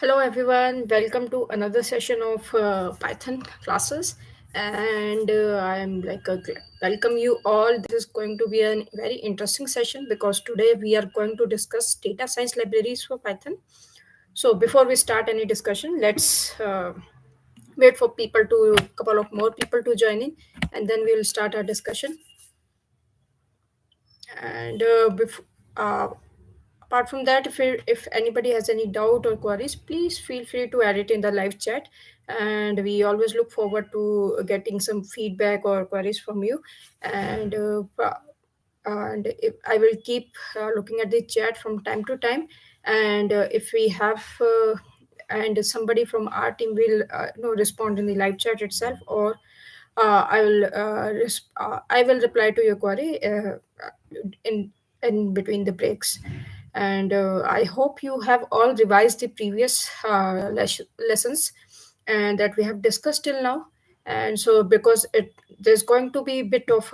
Hello everyone, welcome to another session of Python classes, and welcome you all. This is going to be a very interesting session because today we are going to discuss data science libraries for Python. So before we start any discussion, let's wait for couple of more people to join in, and then we will start our discussion. And apart from that, if anybody has any doubt or queries, please feel free to add it in the live chat, and we always look forward to getting some feedback or queries from you. And if, I will keep looking at the chat from time to time, and if we have and somebody from our team will respond in the live chat itself, or I will reply to your query in between the breaks. And I hope you have all revised the previous lessons and that we have discussed till now. And so because there's going to be a bit of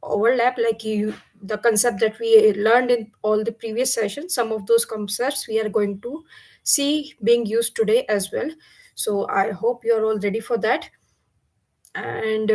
overlap, like the concept that we learned in all the previous sessions, some of those concepts we are going to see being used today as well. So I hope you're all ready for that. And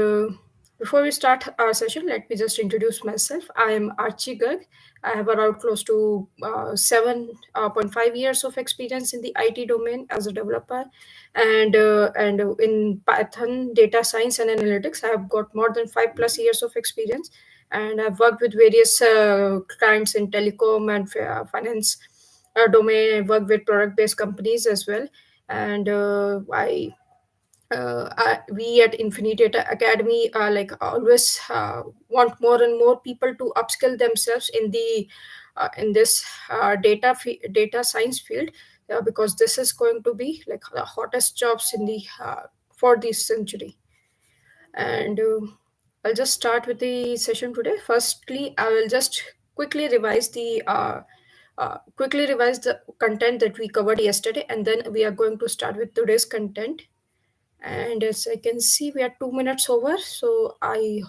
before we start our session, let me just introduce myself. I am Archie Garg. I have around close to 7.5 years of experience in the IT domain as a developer, and in Python data science and analytics. I have got more than 5+ years of experience, and I've worked with various clients in telecom and finance domain. I worked with product-based companies as well, and we at Infinity Data Academy like always want more and more people to upskill themselves in this data science field, because this is going to be like the hottest jobs in the for this century. And I'll just start with the session today. Firstly, I will just quickly revise the content that we covered yesterday, and then we are going to start with today's content. And as I can see, we are 2 minutes over, so I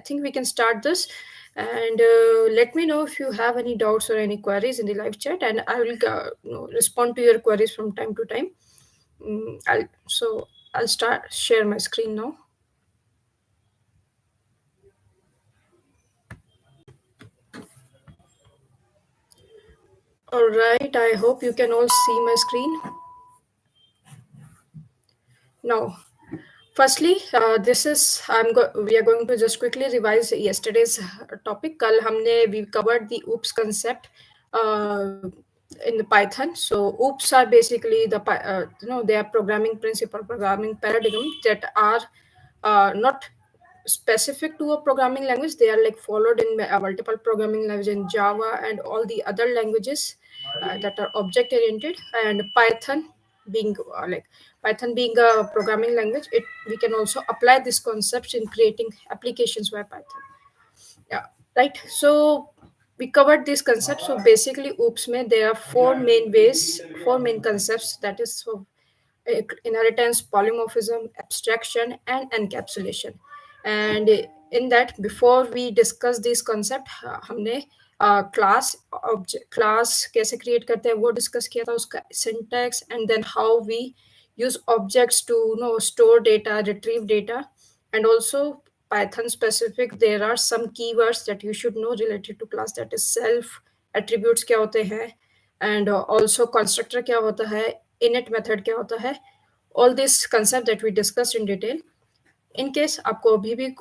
think we can start this. And let me know if you have any doubts or any queries in the live chat, and I will respond to your queries from time to time. I'll start share my screen now. All right, I hope you can all see my screen now. Firstly, this is we are going to just quickly revise yesterday's topic. कल हमने we covered the OOPS concept uh, in the Python. So OOPS are basically they are programming principle, programming paradigm that are not specific to a programming language. They are like followed in multiple programming languages in Java and all the other languages that are object oriented. And being Python being a programming language, it we can also apply this concept in creating applications via Python. Yeah, right. So we covered this concept. So basically, OOPS mein there are four main concepts. That is so inheritance, polymorphism, abstraction, and encapsulation. And in that, before we discuss this concept, हमने class कैसे create करते हैं वो discuss किया था, उसका syntax, and then how we use objects to store data, retrieve data. And also Python specific, there are some keywords that you should know related to class, that is self, attributes क्या होते हैं, and also constructor क्या होता है, init method क्या होता है. All this concept that we discussed in detail. In case आपको अभी भी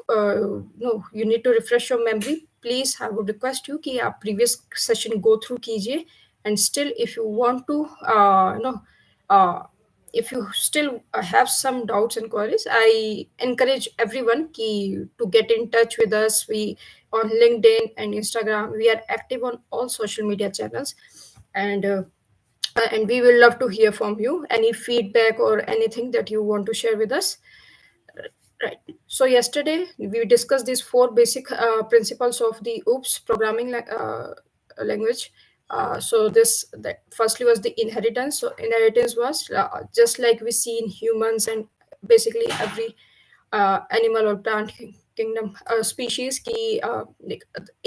you need to refresh your memory, please I would request you कि आप previous session go through कीजिए. And still if you want to uh, if you still have some doubts and queries, I encourage everyone to get in touch with us. We on LinkedIn and Instagram, we are active on all social media channels. And and we will love to hear from you, any feedback or anything that you want to share with us. Right. So yesterday we discussed these four basic principles of the OOPS programming language. So firstly was the inheritance. So inheritance was just like we see in humans and basically every animal or plant kingdom species की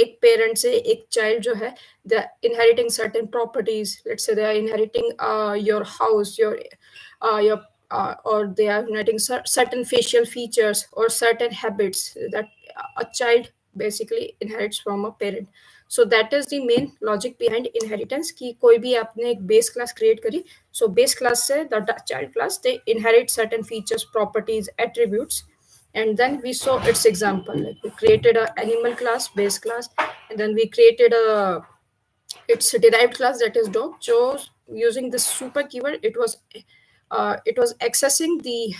एक parent से एक child जो है they inheriting certain properties, let's say they are inheriting your house, your or they are inheriting certain facial features or certain habits that a child basically inherits from a parent. So that is the main logic behind inheritance कि कोई भी आपने एक base class create करी, so base class से the child class they inherit certain features, properties, attributes, and then we saw its example, like we created a animal class, base class, and then we created a its derived class, that is dog. So using this super keyword, it was accessing the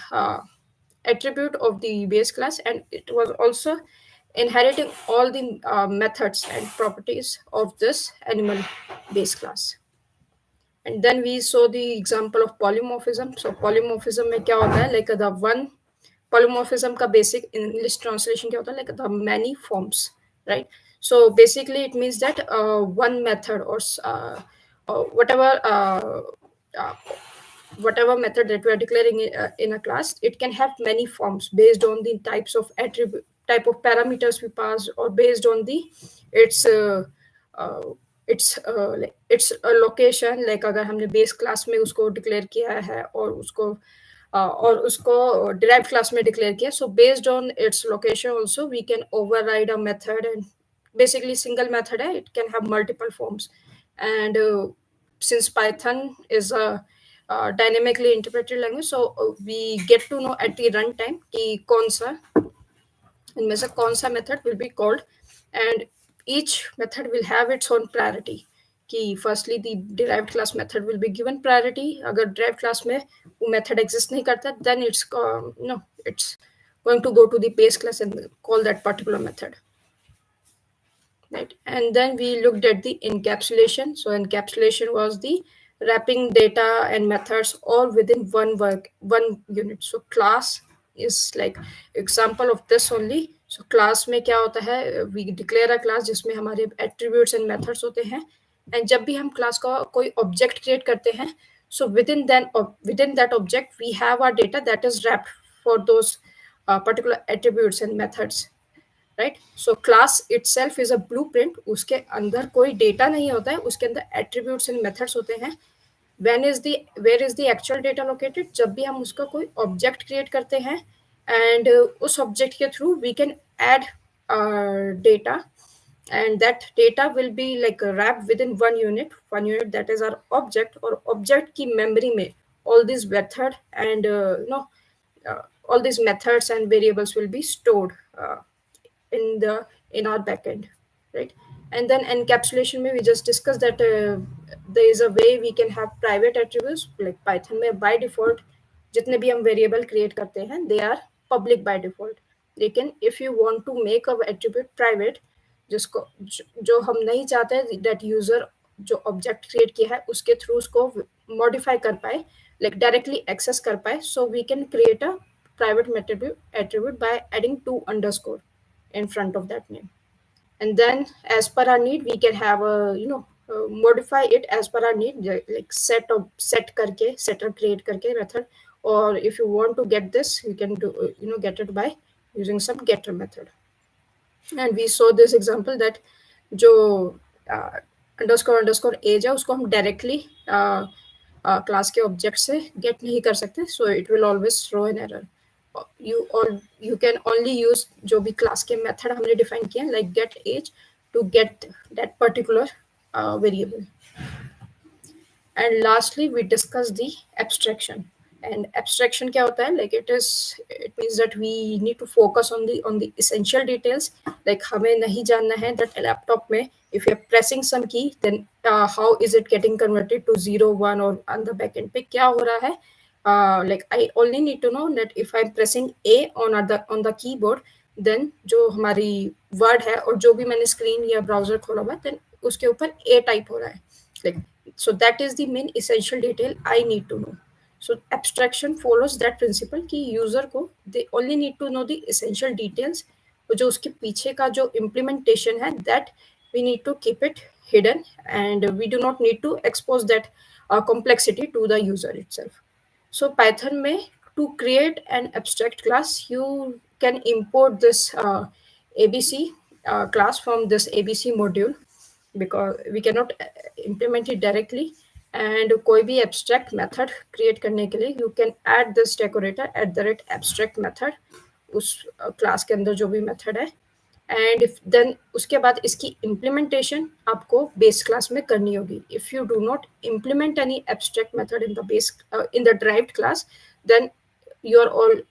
attribute of the base class, and it was also inheriting all the methods and properties of this animal base class. And then we saw the example of polymorphism. So polymorphism में क्या होता है, like the one polymorphism का basic English translation क्या होता है, like the many forms, right? So basically it means that one method or uh, whatever method that we are declaring in a class, it can have many forms based on the types of attribute, type of parameters we pass, or based on the its uh, its location. Like अगर हमने base class में उसको declare किया है और उसको derived class में declare किया, so based on its location also we can override a method, and basically single method है, it can have multiple forms. And since Python is a dynamically interpreted language, so we get to know at the runtime कि कौन सा इनमें से कौन सा method will be called, and each method will have its own priority. कि firstly the derived class method will be given priority. अगर derived class में वो method exist नहीं करता, then it's going to go to the base class and call that particular method. Right. And then we looked at the encapsulation. So encapsulation was the wrapping data and methods all within one unit. So class is like example of this only. So class में क्या होता है, we declare a class जिसमें हमारे attributes and methods होते हैं, and जब भी हम class का कोई object create करते हैं, so within that object we have our data that is wrapped for those particular attributes and methods. Right. So class itself is a blueprint. उसके अंदर कोई डेटा नहीं होता है, उसके अंदर एट्रीब्यूट्स एंड मेथड्स होते हैं. Where is the actual data located, जब भी हम उसका कोई ऑब्जेक्ट क्रिएट करते हैं, एंड उस ऑब्जेक्ट के through we can add data, and that data will be like wrapped within one unit that is our object. और object की memory में all these method and all these methods and variables will be stored in our backend, right? And then encapsulation में we just discussed that there is a way we can have private attributes. Like Python में by default जितने भी हम variable create करते हैं they are public by default. लेकिन if you want to make a attribute private, जिसको जो हम नहीं चाहते that user जो object create किया है उसके through उसको modify कर पाए, like directly access कर पाए, so we can create a private attribute by adding 2 underscore in front of that name. And then as per our need we can have modify it as per our need, like set करके setter create करके method, or if you want to get this you can do get it by using some getter method. And we saw this example that जो underscore age है उसको हम directly class के object से get नहीं कर सकते, so it will always throw an error. You can only use जो भी class के method हमने define किया like get age to get that particular variable. And lastly we discuss the abstraction. And abstraction क्या होता है, like it means that we need to focus on the essential details. Like हमें नहीं जानना है that laptop में if you're pressing some key then how is it getting converted to 0 1 or on the backend पे क्या हो रहा है. Like I only need to know that if I'm pressing A on the keyboard, then जो हमारी word है और जो भी मैंने screen या browser खोला हुआ है then उसके ऊपर A type हो रहा है. Like so that is the main essential detail I need to know. So abstraction follows that principle कि user को they only need to know the essential details, जो उसके पीछे का जो implementation है that we need to keep it hidden, and we do not need to expose that complexity to the user itself. So Python में to create an abstract class, you can import this ABC class from this ABC module, because we cannot implement it directly. And कोई भी abstract method create करने के लिए you can add this decorator @abstract method उस class के अंदर जो भी method है, एंड इफ देन उसके बाद इसकी इम्प्लीमेंटेशन आपको बेस क्लास में करनी होगी. If you do not implement any abstract method in the base in the derived class, then you are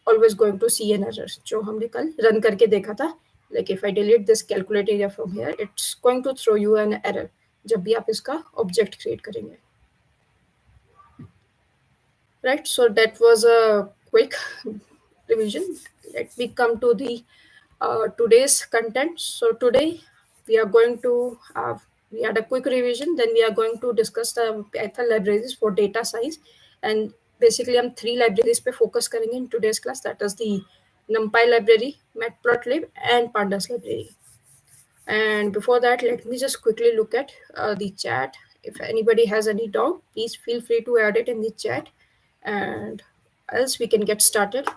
always going to see an error, जो हमने कल रन करके देखा था. Like if I delete this calculate area from here, it's going to throw you an error जब भी आप इसका ऑब्जेक्ट क्रिएट करेंगे. Right, so that was a quick revision. Let me come to the today's content. So today we are going to we had a quick revision, then we are going to discuss the Python libraries for data science. And basically हम three libraries पे focus करेंगे in today's class. That is the NumPy library, Matplotlib, and Pandas library. And before that, let me just quickly look at the chat. If anybody has any doubt, please feel free to add it in the chat, and else we can get started.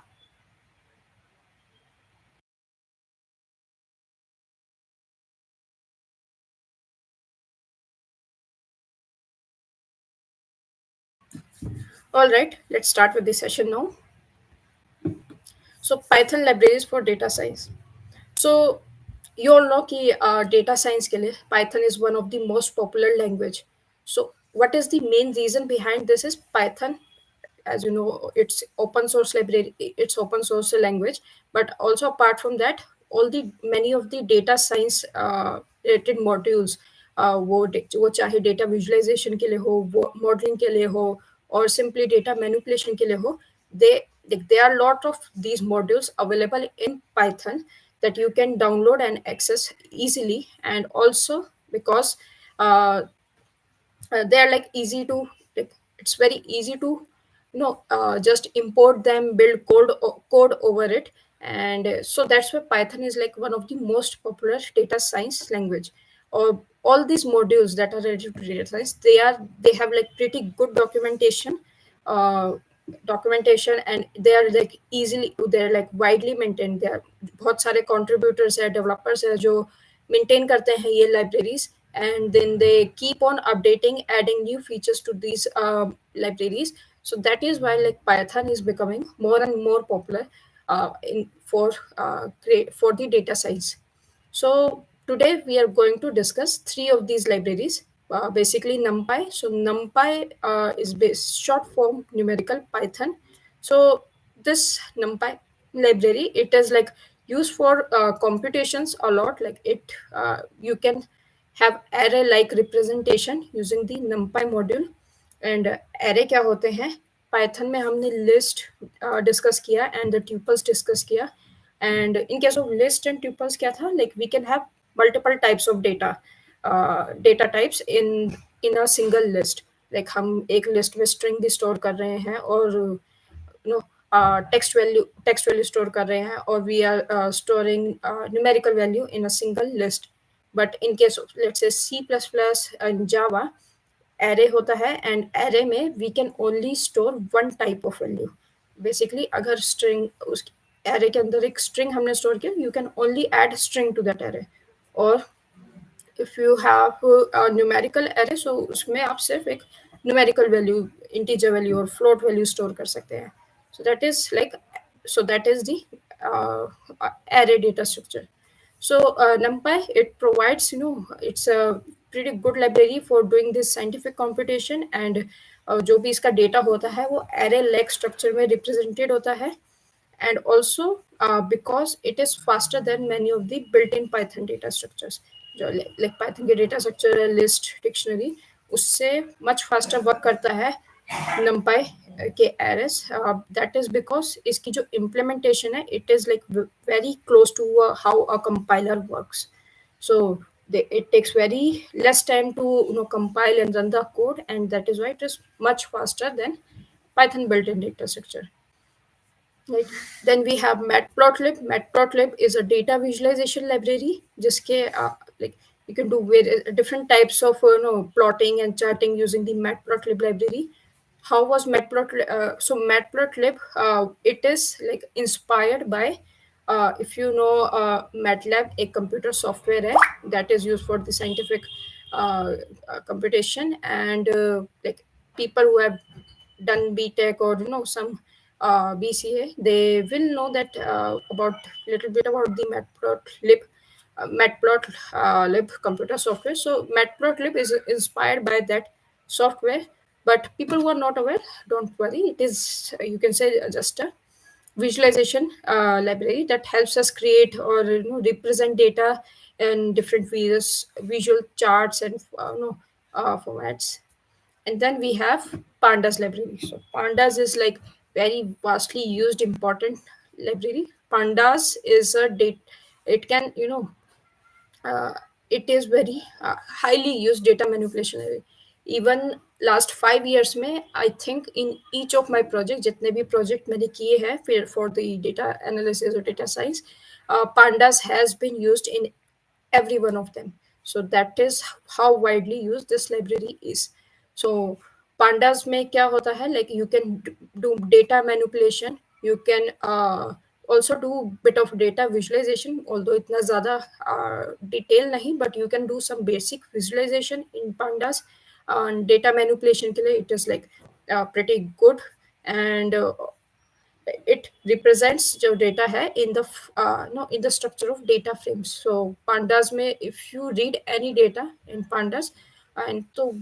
All right, let's start with the session now. So Python libraries for data science. So you all know कि data science के लिए Python is one of the most popular language. So what is the main reason behind this is Python, as you know, it's open source library, it's open source language, but also apart from that, all the many of the data science related modules, वो चाहे data visualization के लिए हो, वो modeling के लिए हो, or simply data manipulation के लिए हो, there are a lot of these modules available in Python that you can download and access easily. And also because they are like easy to, like it's very easy to just import them, build code over it. And so that's why Python is like one of the most popular data science language. Or all these modules that are related to data science, they have like pretty good uh, documentation, and they are like easily, they're like widely maintained. There are बहुत सारे contributors है, developers है जो maintain करते हैं ये libraries, and then they keep on updating, adding new features to these libraries. So that is why like Python is becoming more and more popular in for the data science. So today we are going to discuss three of these libraries. Basically NumPy. So NumPy is short form numerical Python. So this NumPy library, it is like used for computations a lot. Like you can have array like representation using the NumPy module. And array क्या होते हैं, Python में हमने list discuss किया and the tuples discuss किया. And in case of list and tuples क्या था, like we can have multiple types of data types in a single list. Like हम एक list में string भी store कर रहे हैं, और text value store कर रहे हैं, और we are storing numerical value in a single list. But in case of let's say C++ and Java, array होता है, and array में we can only store one type of value. Basically अगर string उस array के अंदर एक string हमने store किया, you can only add string to that array. और if you have a numerical array, so उसमें आप सिर्फ एक numerical value, integer value और float value store कर सकते हैं. So that is the array data structure. So NumPy, it provides, it's a pretty good library for doing this scientific computation. And जो भी इसका data होता है वो array like structure में represented होता है. And also because it is faster than many of the built-in Python data structures. जो like Python के data structure है, list, dictionary, उससे much faster work करता है NumPy के arrays. That is because इसकी जो implementation है, it is like very close to how a compiler works. So it takes very less time to compile and run the code, and that is why it is much faster than Python built-in data structure. Right. Then we have Matplotlib. Matplotlib is a data visualization library. जिसके like you can do with different types of plotting and charting using the Matplotlib library. how was Matplotlib? So Matplotlib, it is like inspired by, if you know, MATLAB, a computer software hai, that is used for the scientific computation, and like people who have done BTech or some BCA, they will know that about little bit about the Matplotlib computer software. So Matplotlib is inspired by that software, but people who are not aware, don't worry. It is, you can say, just a visualization library that helps us create or represent data in different visual charts and formats. And then we have pandas library. So pandas is like very vastly used important library. Pandas is a date, it can uh, it is very highly used data manipulation library. Even last 5 years में I think in each of my project, जितने भी project मैंने किए हैं फिर for the data analysis or data science, pandas has been used in every one of them. So that is how widely used this library is. So pandas में क्या होता है, like you can do data manipulation, you can also do bit of data visualization, although इतना ज़्यादा detail नहीं, but you can do some basic visualization in pandas. Data manipulation के लिए it is like pretty good, and it represents जो data है in the no in the structure of data frames. So pandas में if you read any data in pandas, and so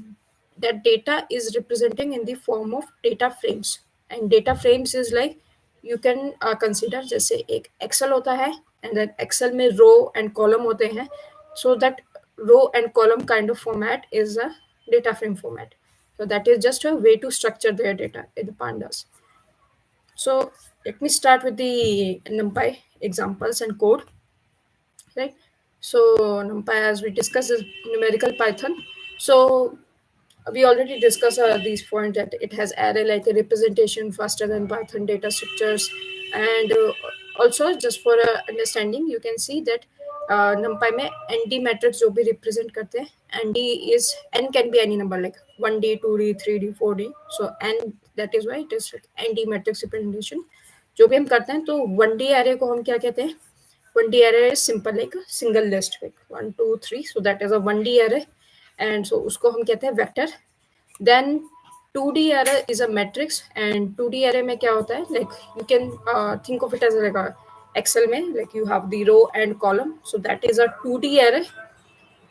that data is representing in the form of data frames. And data frames is like, you can consider जैसे एक excel होता है, and then excel में row and column होते हैं. So that row and column kind of format is a data frame format. So that is just a way to structure their data in the pandas. So let me start with the NumPy examples and code, right? So NumPy, as we discussed, is numerical Python. So we already discussed these points, that it has array like a representation faster than Python data structures, and also just for understanding, you can see that NumPy में ND matrix जो भी represent करते हैं, ND is n can be any number like 1D, 2D, 3D, 4D. So n, that is why it is like ND matrix representation. जो भी हम करते हैं, तो 1D array को हम क्या कहते हैं? 1D array is simple like a single list, like 1, 2, 3. So that is a 1D array, and so उसको हम कहते हैं vector. Then 2D array is a matrix, and 2D array में क्या होता है, like you can think of it as like a Excel में, like you have the row and column, so that is a 2D array.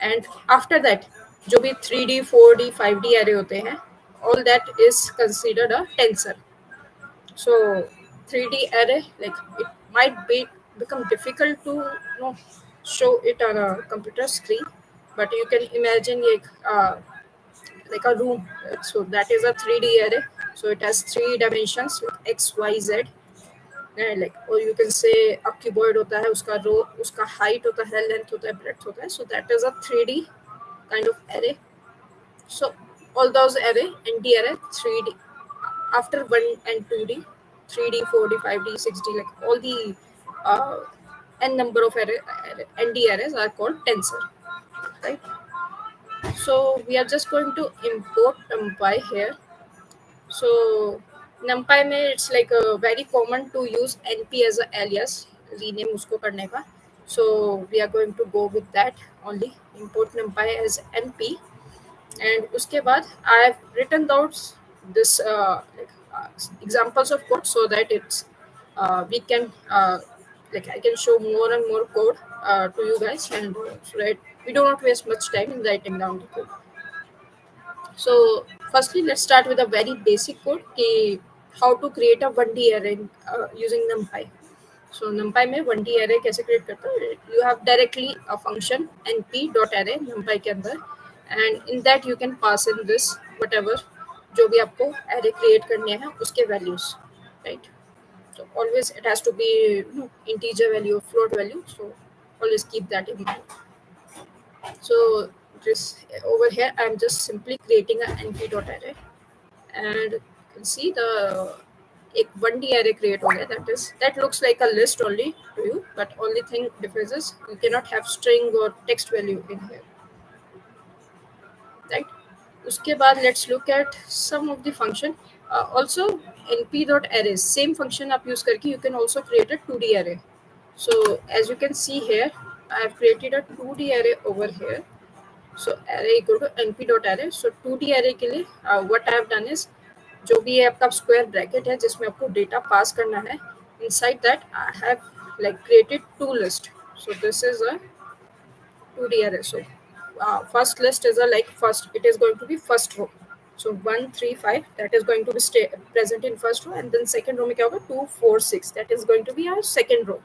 And after that जो भी 3D, 4D, 5D array होते हैं, all that is considered a tensor. So 3D array, like it might be become difficult to show it on a computer screen, but you can imagine like a room. So that is a 3D array. So it has three dimensions like x, y, z. And like, or you can say a cuboid होता है, उसका row, उसका height होता है, length होता है, breadth होता है. So that is a 3D kind of array. So all those array, ND array, 3D, after 1 and 2D, 3D, 4D, 5D, 6D, like all the uh, n number of ND arrays are called tensor, right? So we are just going to import NumPy here. So NumPy में it's like very common to use NP as a alias, rename उसको करने का. So we are going to go with that only. Import NumPy as NP, and उसके बाद I have written down this examples of code, so that it's we can like I can show more and more code to you guys, and so that we do not waste much time in writing down the code. So firstly, let's start with a very basic code कि how to create a 1D array using NumPy. So NumPy में 1D array कैसे create करते हैं? You have directly a function np.array NumPy के अंदर, and in that you can pass in this whatever जो भी आपको array create करने हैं उसके values, right? So always it has to be integer value or float value. So always keep that in mind. So this over here, I'm just simply creating an np.array, and you can see the एक 1D array create हो गया. That looks like a list only to you, but only thing difference is you cannot have string or text value in here, right? उसके बाद let's look at some of the function. Also np.arrays same function आप use करके you can also create a 2D array. So as you can see here, I have created a 2D array over here. So array equal to np.array. So 2D array के लिए what I have done is जो भी ये आपका square bracket है जिसमें आपको data pass करना है, inside that I have like created two list. So this is a 2D array. So first list is a like first, it is going to be first row. So 1 3 5 that is going to be present in first row, and then second row में क्या होगा 2 4 6 that is going to be our second row.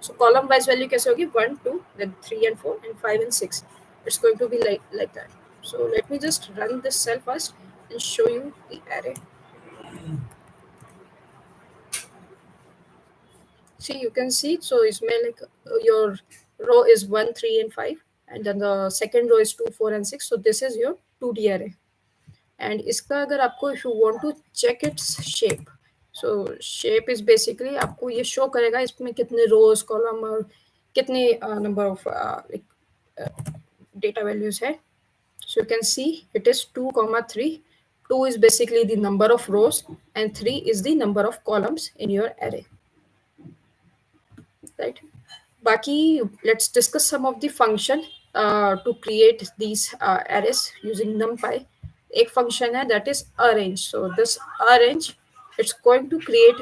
So column wise value कैसे होगी 1 2 then 3 and 4 and 5 and 6. It's going to be like that. So let me just run this cell first and show you the array. See, you can see, so इसमें like your row is 1 3 and 5, and then the second row is 2 4 and 6. So this is your 2D array. And इसका अगर आपको if you want to check its shape, so shape is basically आपको ये show करेगा इसमें कितने rows column और कितने number of data values है. So you can see it is 2 comma 3. 2 is basically the number of rows and 3 is the number of columns in your array, right? Baki, let's discuss some of the function to create these arrays using NumPy. एक function है that is arrange. So this arrange, it's going to create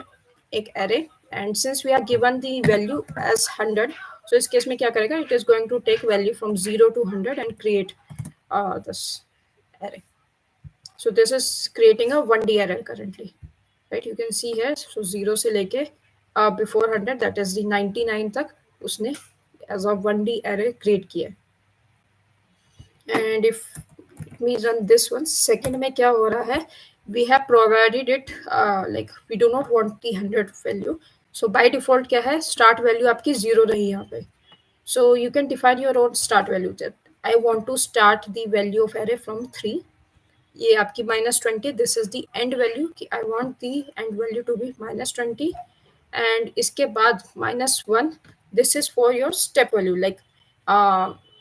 एक array, and since we are given the value as 100, so इस case में क्या करेगा, it is going to take value from 0 to 100 and create this array. So this is creating a 1D array currently, right? You can see here, so 0 से लेके before 100 that is the 99 तक उसने as a 1D array create किया. And if we run this one, second में क्या हो रहा है, we have provided it like we do not want the 100 value. So by default क्या है, start value आपकी 0 रही यहाँ पे. So you can define your own start value. That I want to start the value of array from 3. ये आपकी -20, this is the end value कि I want the end value to be -20. And इसके बाद -1, this is for your step value. Like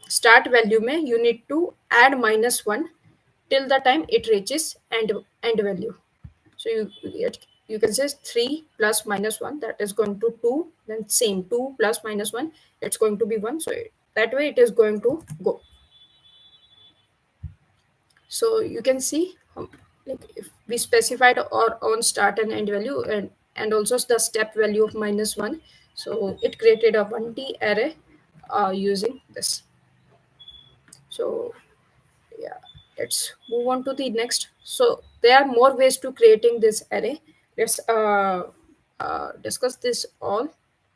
start value में you need to add -1 till the time it reaches end value. So you can say 3 plus -1, that is going to 2, then same 2 plus -1, it's going to be 1. So that way it is going to go. So you can see like if we specified our own start and end value and also the step value of -1, so it created a 1D array using this. So yeah, let's move on to the next. So there are more ways to creating this array. Let's discuss this all.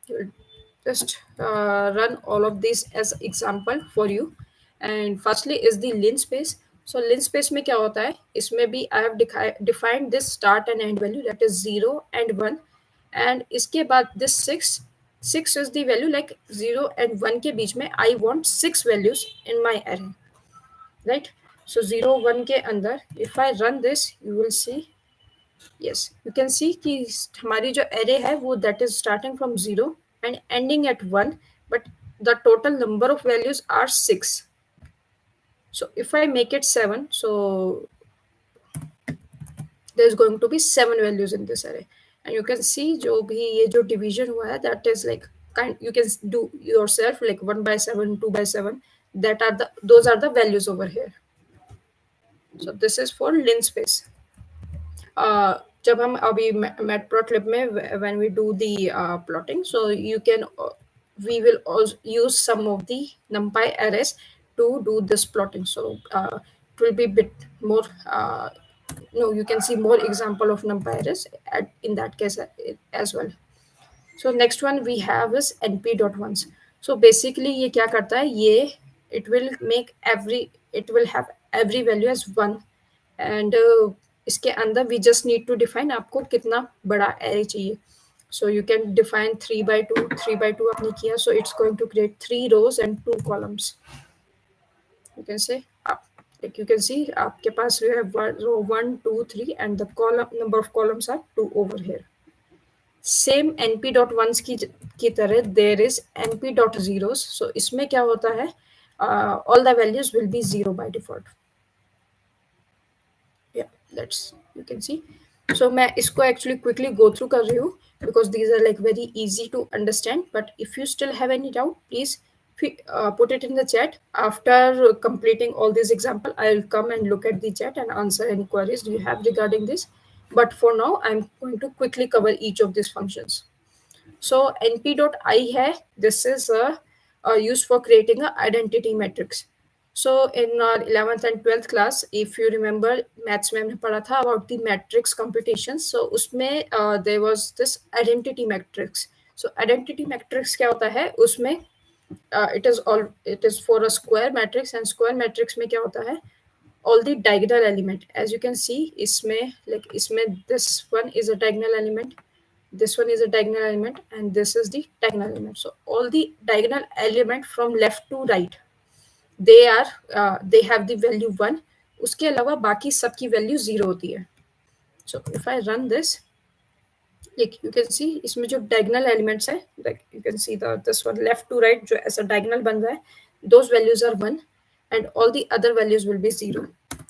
You'll just run all of these as example for you. And firstly is the linspace. So linspace में क्या होता है, इसमें भी I have defined this start and end value, that is 0 and 1, and इसके बाद this 6 is the value, like 0 and 1 के बीच में I want 6 values in my array, right? So 0 1 के अंदर if I run this, you will see, yes, you can see कि हमारी जो array है वो that is starting from 0 and ending at 1, but the total number of values are 6. So if I make it 7, so there's going to be 7 values in this array. And you can see जो भी ये जो division हुआ है, that is like you can do yourself, like 1 by 7, 2 by 7, those are the values over here. So this is for linspace. जब हम अभी matplotlib में when we do the plotting, so you can we will also use some of the numpy arrays to do this plotting. So it will be a bit more no, you can see more example of numpy arrays in that case as well. So next one we have is np.ones. So basically ये क्या करता है, ये it will have every value as 1, and इसके अंदर we just need to define आपको कितना बड़ा array चाहिए. So you can define 3 by 2, 3 by 2 आपने किया, so it's going to create 3 rows and 2 columns. You can say like you can see आपके पास you have row 1 2 3 and the number of columns are 2 over here. Same np.ones की तरह there is np.zeros. सो इसमें क्या होता है, all the values will be 0 by default. Yeah, let's you can see. So मैं इसको actually quickly go through कर रही हूँ because these are like very easy to understand. But if you still have any doubt, please put it in the chat. After completing all these example, I'll come and look at the chat and answer any queries you have regarding this. But for now, I'm going to quickly cover each of these functions. So np.I है, this is used for creating a identity matrix. So in our 11th and 12th class, if you remember, maths में हमने पढ़ा था about the matrix computations. So उसमें there was this identity matrix. So identity matrix क्या होता है? उसमें it is for a square matrix, and square matrix में क्या होता है? All the diagonal element, as you can see, इसमें like इसमें this one is a diagonal element, this one is a diagonal element, and this is the diagonal element. So all the diagonal element from left to right, they have the value 1. उसके अलावा बाकी सब की value 0 होती है. So if I run this, like you can see इसमें जो diagonal elements है, like you can see this one left to right जो ऐसा diagonal बन रहा है, those values are 1 and all the other values will be 0.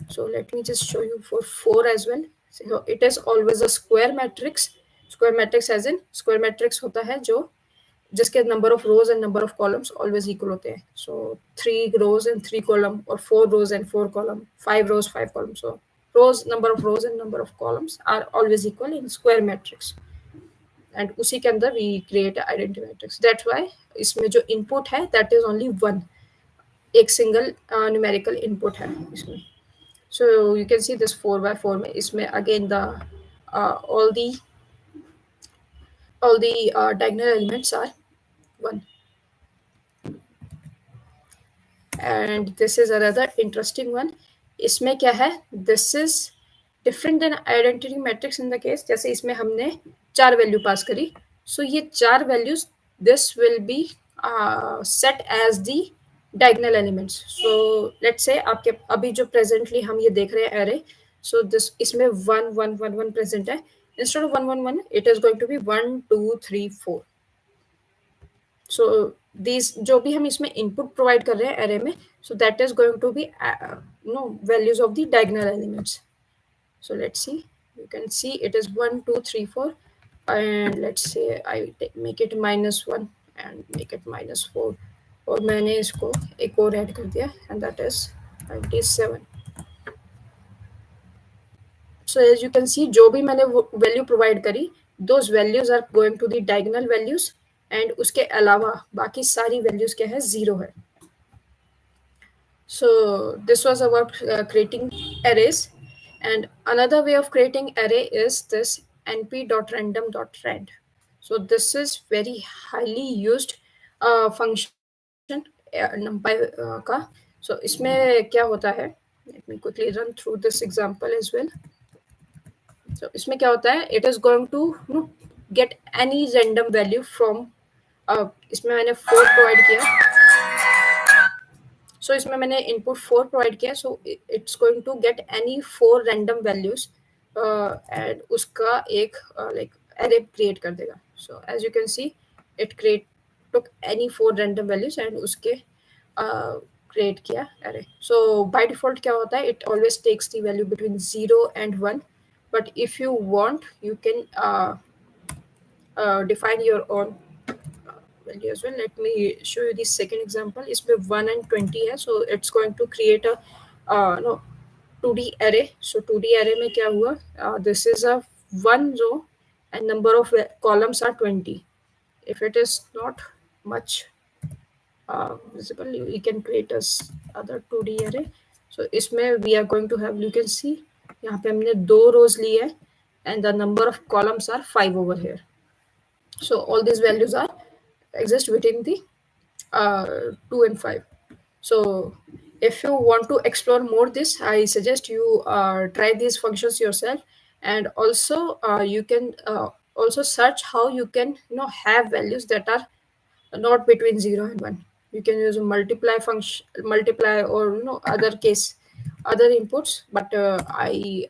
So let me just show you for 4 as well. So it is always a square matrix. Square matrix as in square matrix होता है जो जिसके number of rows and number of columns always equal होते हैं. So 3 rows and 3 column, or 4 rows and 4 column, 5 rows 5 columns. So number of rows and number of columns are always equal in square matrix. And उसी के अंदर we create identity matrix. That's why इसमें जो input है that is only 1. एक single numerical input है इसमें. So you can see this 4x4 में इसमें again the all the diagonal elements are 1. And this is another interesting one. इसमें क्या है? This is different than identity matrix in the case जैसे इसमें हमने 4 वैल्यू पास करी. So ये 4 values this will be set as the diagonal elements. So let's say आपके अभी जो presently हम ये देख रहे हैं array, so this इसमें 1 1 1 1 present है. Instead of 1 1 1, it is going to be 1 2 3 4. So these जो भी हम इसमें input provide कर रहे हैं array में, so that is going to be values of the diagonal elements. So let's see, you can see it is 1 2 3 4, and let's say I make it -1 and make it -4, और मैंने इसको एक और add कर दिया and that is 27. So as you can see जो भी मैंने वैल्यू प्रोवाइड करी, those values are going to the diagonal values, and उसके अलावा बाकी सारी values क्या है? 0 है. So this was about creating arrays. And another way of creating array is this np.random.rand. So this is very highly used function numpy का. So इसमें क्या होता है? Let me quickly run through this example as well. So इसमें क्या होता है? It is going to get any random value from इसमें मैंने 4 प्रोवाइड किया. So इसमें मैंने input 4 provide किया, so it's going to get any 4 random values and उसका एक like array create कर देगा. So as you can see, it took any 4 random values and उसके create किया array. So by default क्या होता है? It always takes the value between 0 and 1. But if you want, you can define your own value as well. Let me show you the second example. इसमें 1 and 20 है, so it's going to create a 2D array. So 2D array में क्या हुआ? This is a 1 row and number of columns are 20. If it is not much visible, you can create a other 2D array. So इसमें we are going to have, you can see यहाँ पे हमने 2 rows ली है and the number of columns are 5 over here. So all these values are exist within the 2 and 5. So if you want to explore more this, I suggest you try these functions yourself, and also you can also search how you can have values that are not between 0 and 1. You can use a multiply function, multiply, or other inputs. But I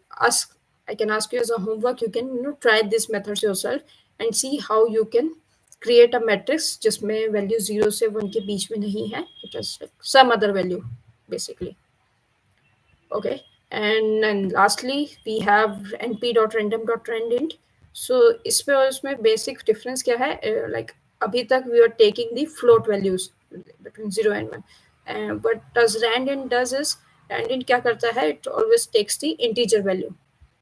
can ask you as a homework, you can try these methods yourself and see how you can create a matrix जिसमें value 0 से 1 के बीच में नहीं है. It is like some other value basically. Okay, and lastly we have np.random.trendint. so इसमें और इसमें basic difference क्या है, like अभी तक we are taking the float values between 0 and 1, and what does randint does is randint क्या करता है, it always takes the integer value.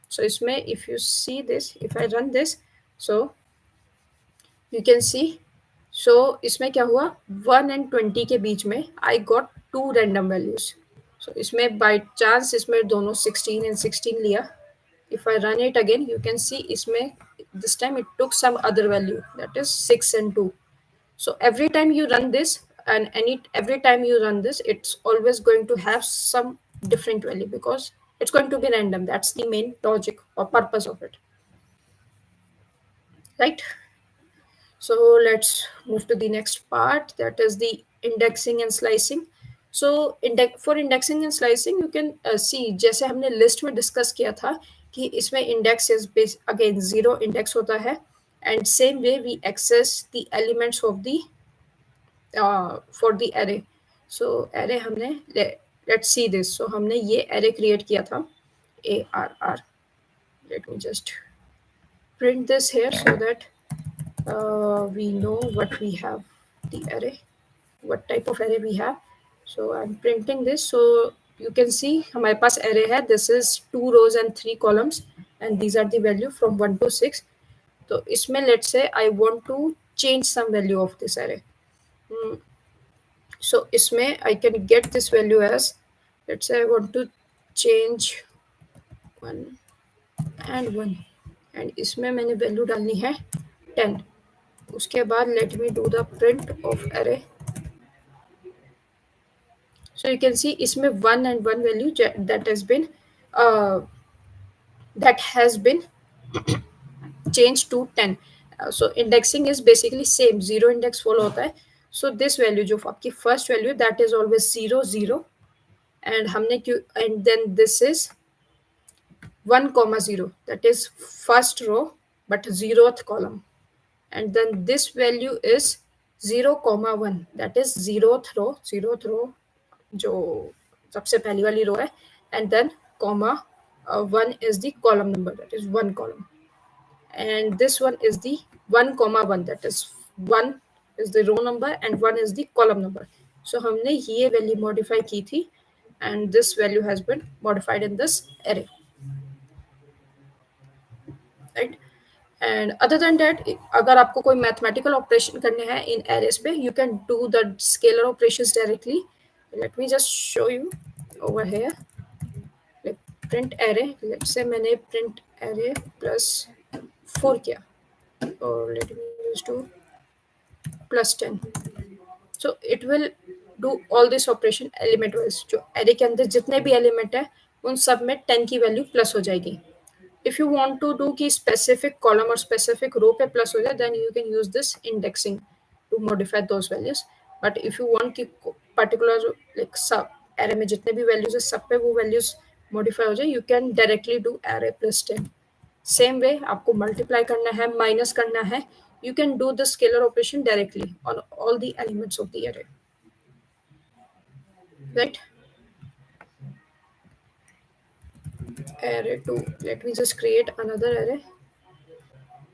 so इसमें if you see this, if I run this, so you can see, so इसमें क्या हुआ, 1 and 20 के बीच में I got two random values. so इसमें by chance इसमें दोनों 16 and 16 लिया. if I run it again, you can see इसमें this time it took some other value, that is 6 and 2. so every time you run this, and every time you run this, it's always going to have some different value because it's going to be random. That's the main logic or purpose of it, right? So let's move to the next part, that is the indexing and slicing. so for indexing and slicing you can see, जैसे हमने list में discuss किया था कि इसमें index is based again zero index होता है, and same way we access the elements of the for the array. so array हमने let's see this. so हमने ये array create किया था arr. let me just print this here so that we know what we have, the array, what type of array we have. so I'm printing this, so you can see हमारे पास array है, this is 2 rows and 3 columns, and these are the value from 1 to 6. तो इसमें let's say I want to change some value of this array. so इसमें I can get this value as, let's say I want to change 1 and 1, and इसमें मैंने value डालनी है 10. उसके बाद let me do the print of array. so you can see इसमें 1 and 1 value that has been changed to 10. so indexing is basically same, zero index follow होता है. so this value जो आपकी first value, that is always 0 0, and हमने क्यों, and then this is 1 comma 0, that is first row but 0th column, and then this value is 0 comma 1, that is 0th row जो सबसे पहली वाली रो है, and then comma 1 is the column number, that is 1 column, and this one is the 1 comma 1, that is 1 is the row number and 1 is the column number. so हमने ये value modify की थी, and this value has been modified in this array, right? and other than that, अगर आपको कोई mathematical operation करने हैं in arrays पे, you can do the scalar operations directly. let me just show you over here. like print array, let's say मैंने print array plus 4 किया, or let me just do plus 10. so it will do all this operation element wise. जो array के अंदर जितने भी element है उन सब में 10 की value plus हो जाएगी. if you want to do कि specific column or specific row पे plus हो जाए, then you can use this indexing to modify those values. but if you want कि particular like सब array में जितने भी values है सब पे वो values modify हो जाए, you can directly do array plus 10. same way आपको multiply करना है, minus करना है, you can do the scalar operation directly on all the elements of the array, right? array 2, let me just create another array,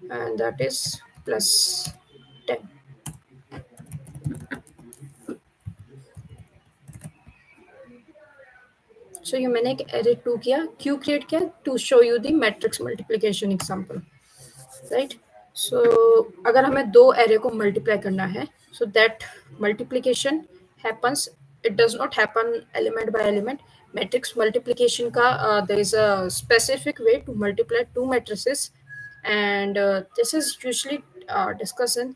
and that is plus 10. so ये मैंने एक array 2 किया, क्यों create किया, to show you the matrix multiplication example, right? so अगर हमें दो array को multiply करना है, so that multiplication happens, it does not happen element by element. matrix multiplication का there is a specific way to multiply two matrices, and this is usually discussed in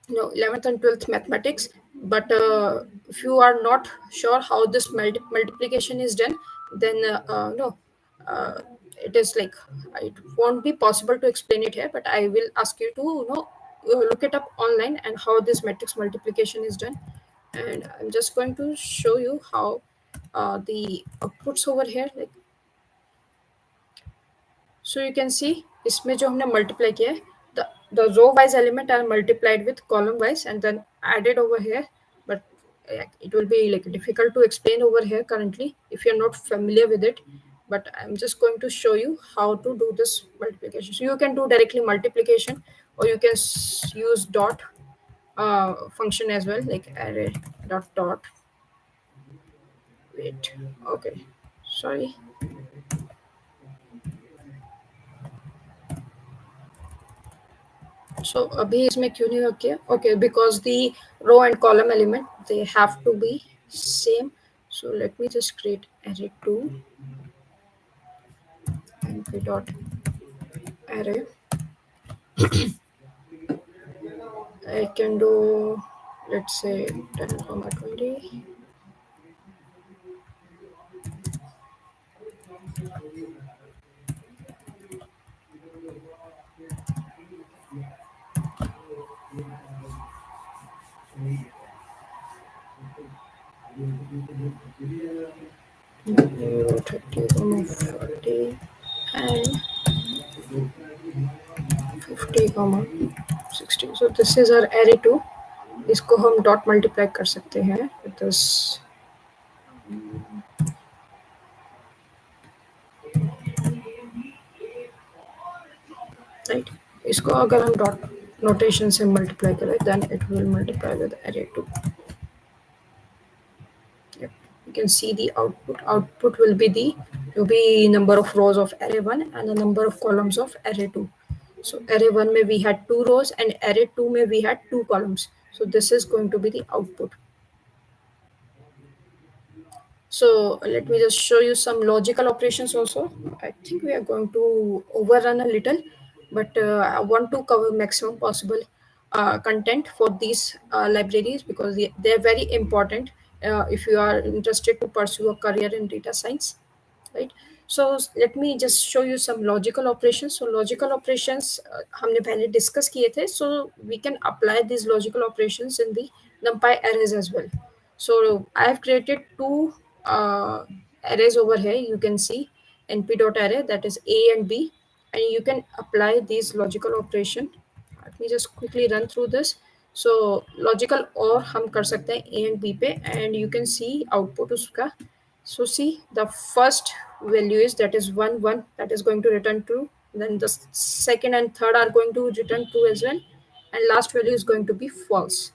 11th and 12th mathematics. but if you are not sure how this multiplication is done, then no it is like it won't be possible to explain it here, but I will ask you to look it up online and how this matrix multiplication is done. and I'm just going to show you how the outputs over here, like so you can see इसमें जो हमने multiply किया है, the row wise element are multiplied with column wise and then added over here. but it will be like difficult to explain over here currently if you're not familiar with it, but I'm just going to show you how to do this multiplication. So you can do directly multiplication, or you can use dot function as well, like array dot. Wait, okay, sorry. So अभी इसमें क्यों नहीं work किया? Okay, because the row and column element, they have to be same. So let me just create array 2 and p dot array. I can do, let's say, 10 comma 20. No, 30 comma 40 and 50 comma 60. So this is our array 2. इसको हम dot multiply कर सकते हैं with this, right. इसको अगर हम dot notation से multiply करें then it will multiply with array 2. Yep. You can see the output. Output will be the number of rows of array 1 and the number of columns of array 2. So array 1 में we had 2 rows and array 2 में we had 2 columns. So this is going to be the output. So let me just show you some logical operations also. I think we are going to overrun a little, but I want to cover maximum possible content for these libraries because they're very important if you are interested to pursue a career in data science, right? So let me just show you some logical operations. So logical operations हमने पहले discuss किए थे. So we can apply these logical operations in the NumPy arrays as well. So I have created two uh, arrays over here. You can see np.array, that is A and B, and you can apply these logical operation. Let me just quickly run through this. So logical or हम कर सकते हैं A and B पे, and you can see output उसका. So see, the first value is, that is 1 1, that is going to return true. Then the second and third are going to return true as well, and last value is going to be false.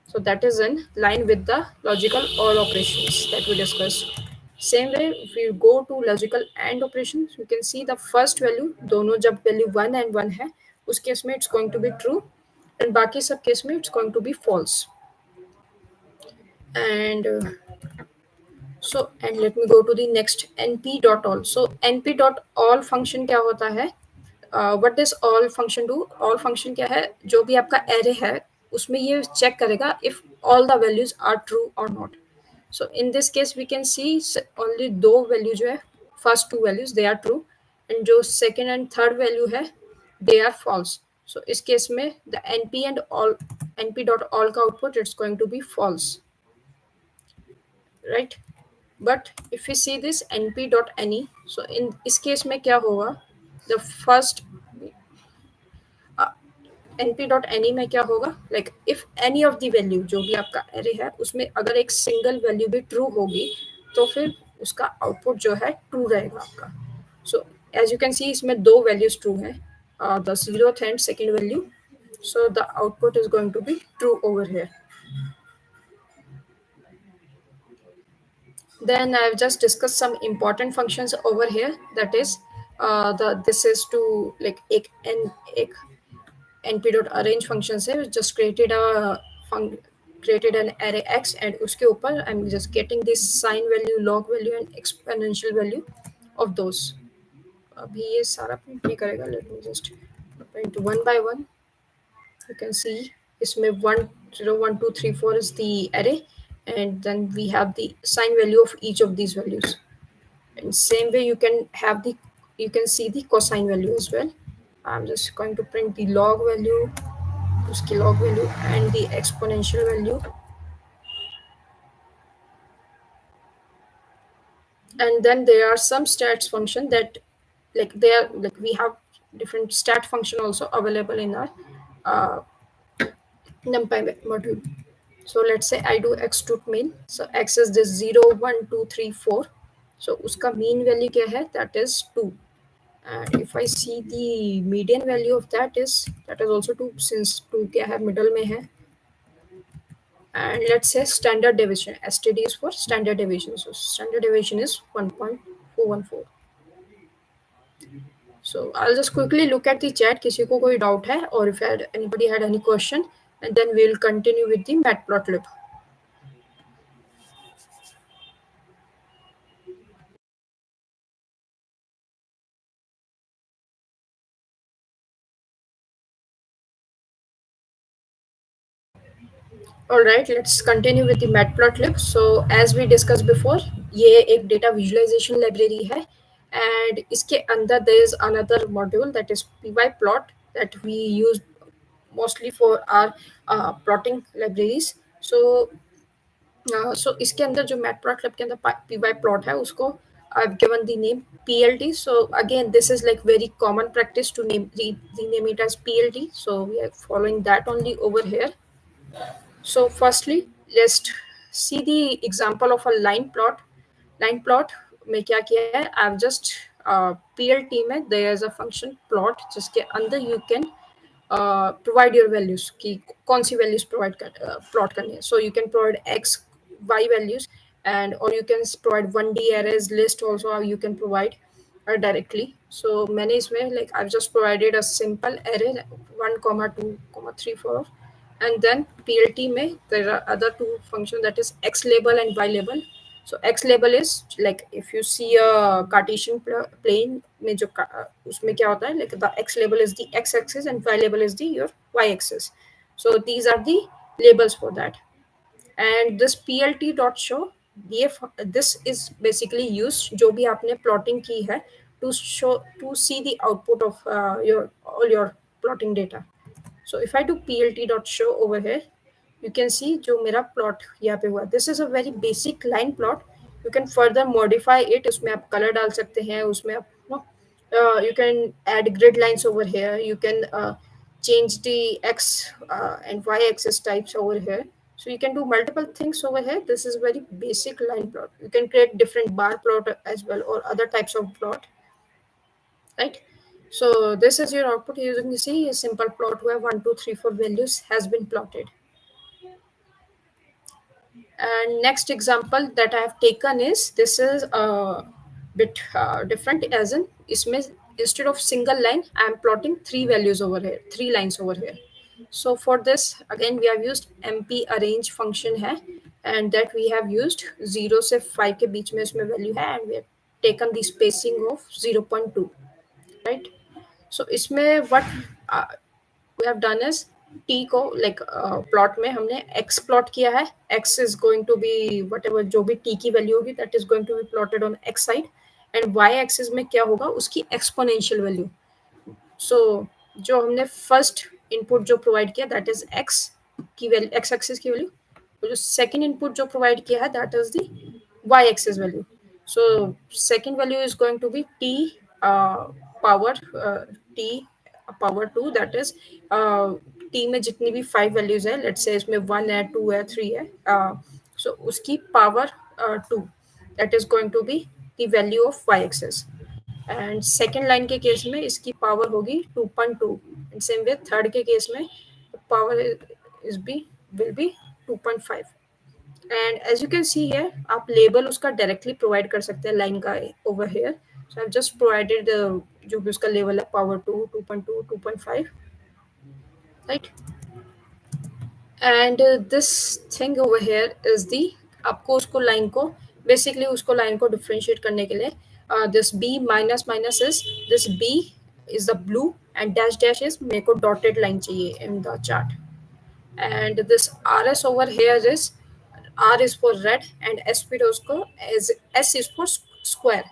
So that is in line with the logical OR operations that we discussed. Same way, if you go to logical AND operations, you can see the first value, दोनों जब value 1 and 1 है, उस case में it's going to be true, and बाकी सब case में it's going to be false. And and let me go to the next np.all. So np.all function क्या होता है? What does all function do? All function क्या है? जो भी आपका array है उसमें ये check करेगा if all the values are true or not. So in this case we can see only दो value जो है, first two values they are true, and जो second and third value है they are false. So इस case में the np and all np.all का output it's going to be false, right? But if we see this np.any, so in इस case में क्या होगा? The first np.any में क्या होगा? Like if any of the value जो भी आपका array है उसमें अगर एक single value भी true होगी तो फिर उसका output जो है true रहेगा आपका. So as you can see इसमें दो values true हैं, the 0th and second value. So the output is going to be true over here. Then I've just discussed some important functions over here. That is, this is to like एक np.arrange function से just created an array x, and उसके ऊपर I'm just getting this sign value, log value, and exponential value of those. अभी ये सारा print नहीं करेगा. Let me just print one by one. You can see इसमें 1 0 1 2 3 4 is the array, and then we have the sign value of each of these values. And same way you can see the cosine value as well. I'm just going to print the log value, उसकी log value, and the exponential value. And then there are some stats function that we have different stat function also available in our NumPy module. So let's say I do x to mean. So x is this 0 1 2 3 4. So uska mean value kya hai, that is 2. And if I see the median value of that is also 2, since 2 kya hai, middle mein hai. And let's say standard deviation, STD is for standard deviation, so standard deviation is 1.414. So I'll just quickly look at the chat, किसी को कोई doubt है, or if anybody had any question, and then we'll continue with the matplotlib. All right, let's continue with the matplotlib. So as we discussed before, ये एक data visualization library है, and इसके अंदर there is another module, that is pyplot, that we use mostly for our plotting libraries. So इसके अंदर जो matplotlib के अंदर pyplot है, उसको I've given the name PLT. So again, this is like very common practice to rename it as PLT. So we are following that only over here. So firstly, let's see the example of a line plot. Line plot में क्या किया है? I've just PLT में there is a function plot जिसके अंदर you can provide your values कि कौन सी values plot करनी है. So you can provide x, y values, and or you can provide 1D arrays list also, or you can provide directly. So मैंने इसमें like I've just provided a simple array 1, 2, 3, 4. And then PLT में there are other two functions, that is x label and y label. So x label is like if you see a Cartesian plane में जो उसमें क्या होता है, like the x label is the x axis and y label is the your y axis. So these are the labels for that. And this plt dot show, ये this is basically used जो भी आपने plotting की है to show to see the output of your all your plotting data. So if I do plt dot show over here, you can see जो मेरा plot यहाँ पे हुआ. This is a very basic line plot. You can further modify it. उसमें आप color डाल सकते हैं, उसमें आप you can add grid lines over here. You can change the x and y axis types over here. So you can do multiple things over here. This is very basic line plot. You can create different bar plot as well, or other types of plot, right? So this is your output. You can see a simple plot where 1, 2, 3, 4 values has been plotted. And next example that I have taken is, this is a bit different, as in इसमें instead of single line I am plotting three values over here, three lines over here. So for this again we have used mp arrange function है, and that we have used 0 से 5 के बीच में इसमें value है, and we have taken the spacing of 0.2, right? So इसमें what we have done is t को like plot में हमने x plot किया है. X is going to be whatever जो भी t की value होगी, that is going to be plotted on x side, and y axis में क्या होगा, उसकी exponential value. So जो हमने first input जो provide किया, that is x की value, x axis की value. जो second input जो provide किया है, that is the y axis value. So second value is going to be t power t power 2, that is t में जितनी भी 5 values है, let's say इसमें 1 है, 2 है, 3 है, so उसकी power 2, that is going to be the value of y axis. And second line के केस में इसकी पावर होगी 2.2, एंड सेम वे थर्ड के केस में power is B will be 2.5. And as you can see here, आप label उसका directly provide कर सकते हैं लाइन का over here. So I just provided जो भी उसका लेवल है, power 2, 2.2, 2.5, right? And this thing over here is the, आपको उसको लाइन को बेसिकली उसको लाइन को डिफ्रेंशिएट करने के लिए this B minus minus is this B is the blue, and dash dash is मेरे को डॉटेड लाइन चाहिए in the chart. And this R S over here is R is for red, and S P उसको S is for square.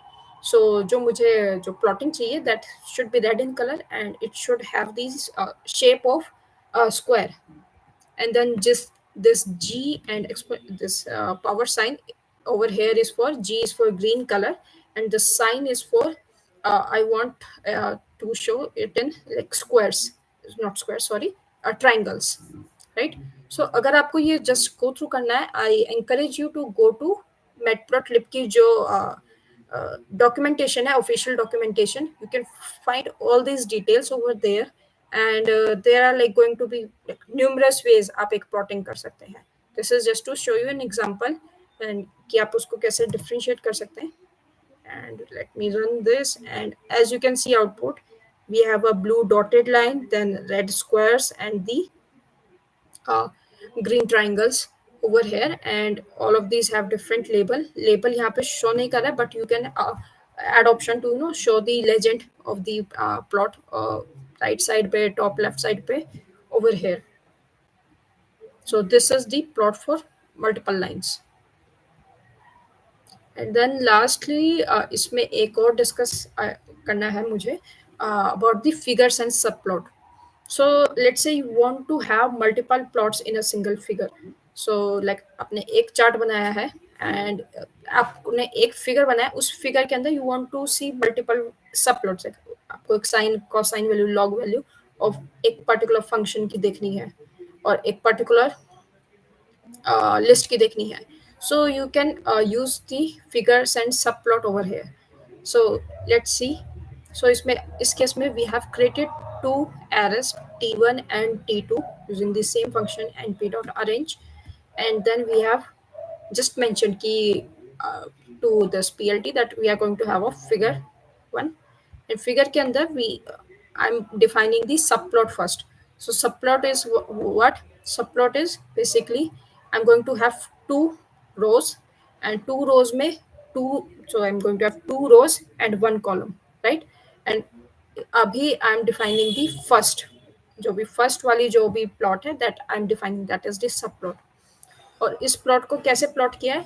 So जो मुझे जो plotting चाहिए, that should be red in colour, and it should have this shape of square. And then just this g and this power sign over here is for g is for green color, and the sign is for I want to show it in like squares, not squares, sorry, triangles, right? So अगर आपको ये just go through करना है, I encourage you to go to matplotlib की जो documentation है, official documentation, you can find all these details over there, and there are like going to be numerous ways आप एक प्लॉटिंग कर सकते हैं. This is just to show you an example and कि आप उसको कैसे डिफरेंशिएट कर सकते हैं. And let me run this, and as you can see output, we have a blue dotted line, then red squares, and the uh, green triangles over here, and all of these have different label यहाँ पे show नहीं कर रहा है, but you can add option to show the legend of the plot right side पे, top left side पे over here. So this is the plot for multiple lines. And then lastly इसमें एक और discuss करना है मुझे about the figures and subplot. So let's say you want to have multiple plots in a single figure. So like आपने एक chart बनाया है एंड आपने एक फिगर बनाया, उस फिगर के अंदर you want to see multiple subplots. आपको एक sine, cosine value, log value of एक पर्टिकुलर फंक्शन की देखनी है और एक पर्टिकुलर लिस्ट की देखनी है. So you can use the figures and subplot over here. So let's see. So इसमें इस केस में we have created two arrays t1 and t2 using the same function np dot arrange, and then we have just mentioned ki to this plt that we are going to have a figure one, and figure के अंदर we I'm defining the subplot first. So subplot is what? Subplot is basically I'm going to have two rows, and two rows में two, so I'm going to have two rows and one column, right? And अभी I'm defining the first, जो भी first वाली जो भी plot है that I am defining, that is the sub plot. और इस प्लॉट को कैसे प्लॉट किया है?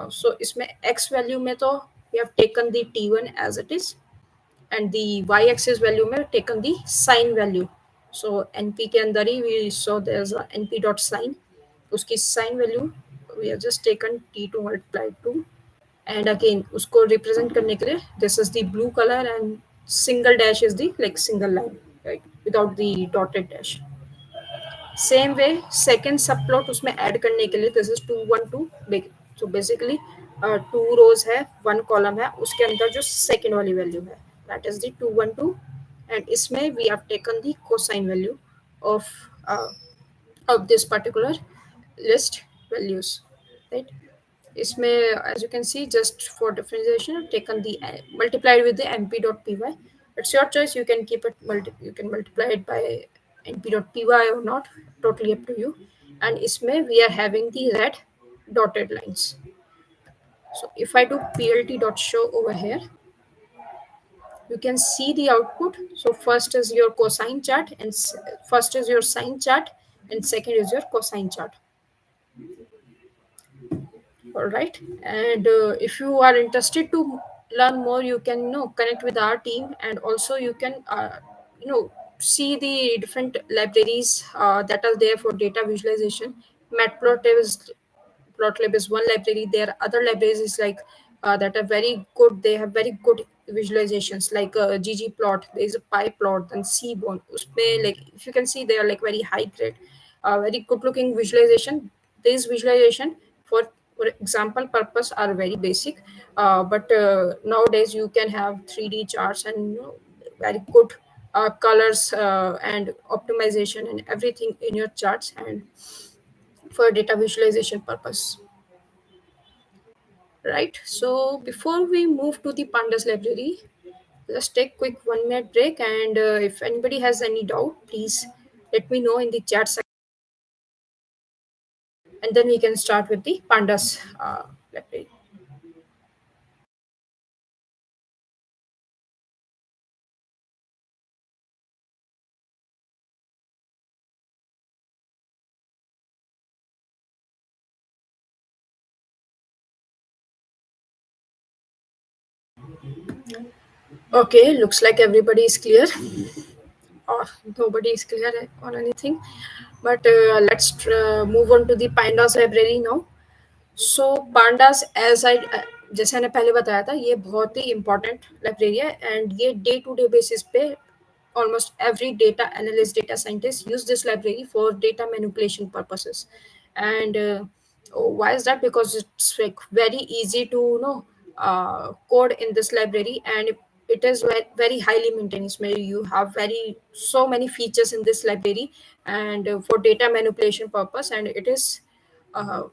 सो इसमें एक्स वैल्यू में तो we have taken the t1 as it is, and the y axis value में taken the sine value. So NP के अंदर ही we so there is NP dot sine, उसकी sine value we have just taken t2 multiply 2, and again उसको represent करने के लिए this is the blue colour and single dash is the like single line, right, without the dotted dash. Same way second subplot उसमें add करने के लिए this is 2 1 2. So basically two rows है, one column है, उसके अंदर जो second वाली वैल्यू है दैट इज द 2 1 2, एंड इसमें we have taken the cosine value of this particular list values, right. इसमें as you can see just for differentiation taken the multiplied with the np.py. It's your choice, you can keep it you can multiply it by np.py or not, totally up to you. And इसमें we are having the red dotted lines. So if I do plt.show over here, you can see the output. So first is your cosine chart, and first is your sine chart, and second is your cosine chart. All right. And if you are interested to learn more, you can connect with our team, and also you can see the different libraries that are there for data visualization. Matplotlib is Plotlib is one library. There are other libraries is like that are very good. They have very good visualizations like ggplot. There is a pyplot and seaborn. Usme, like if you can see, they are like very high grade, very good looking visualization. These visualization for example purpose are very basic, but nowadays you can have 3D charts and very good colors and optimization and everything in your charts and for data visualization purpose, right? So before we move to the pandas library, let's take quick 1 minute break, and if anybody has any doubt, please let me know in the chat section, and then we can start with the pandas library. Okay, looks like everybody is clear, or nobody is clear on anything, but let's move on to the pandas library now. So pandas as I, जैसे मैंने पहले बताया था, ये बहुत ही important library है, and ये डे टू डे बेसिस पे almost every data analyst, data scientist use this library for data manipulation purposes. And why is that? Because it's like very easy to code in this library, and it is very highly maintained. Maybe you have very so many features in this library, and for data manipulation purpose, and it is uh,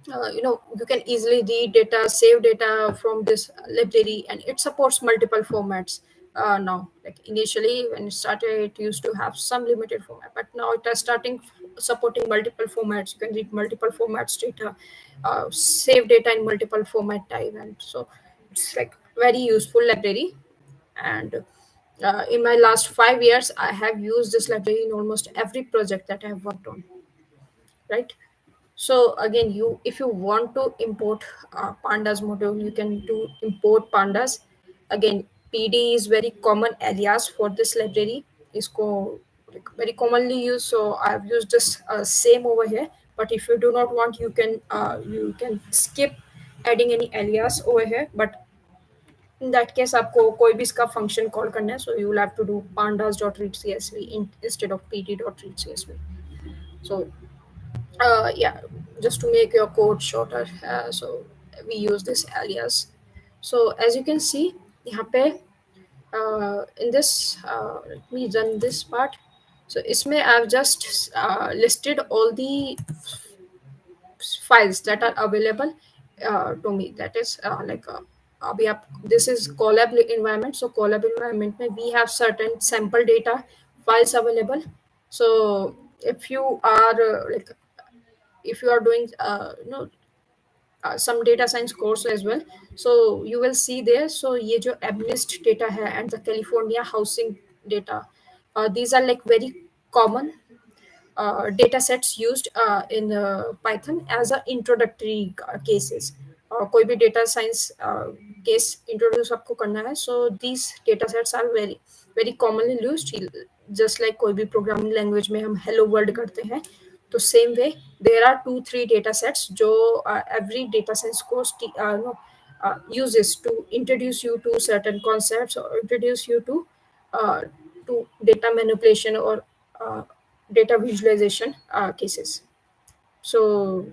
you can easily read data, save data from this library, and it supports multiple formats now. Like initially when it started, it used to have some limited format, but now it is starting supporting multiple formats. You can read multiple formats data, save data in multiple format type, and so it's like very useful library. And in my last 5 years, I have used this library in almost every project that I have worked on, right? So again, you if you want to import pandas module, you can do import pandas. Again, PD is very common alias for this library. Is like very commonly used. So I've used this same over here. But if you do not want, you can skip adding any alias over here. But in that case, आपको कोई भी इसका function call करना है, so you will have to do pandas.readcsv instead of pd.readcsv. So yeah, just to make your code shorter, so we use this alias. So as you can see यहाँ पे in this let me run this part. So इसमें I've just listed all the files that are available to me. That is अभी आप this is Colab environment. So Colab environment में we have certain sample data files available. So if you are if you are doing some data science course as well, so you will see there. So ये जो amnist data है and the California housing data, these are like very common data sets used in Python as a introductory cases. कोई भी data science case introduce आपको करना है, so these data sets are very commonly used. Just like कोई भी programming language में हम hello world करते हैं, तो same way there are 2-3 data sets जो every data science course no, uses to introduce you to certain concepts or introduce you uh, to data manipulation or uh, data visualization cases. So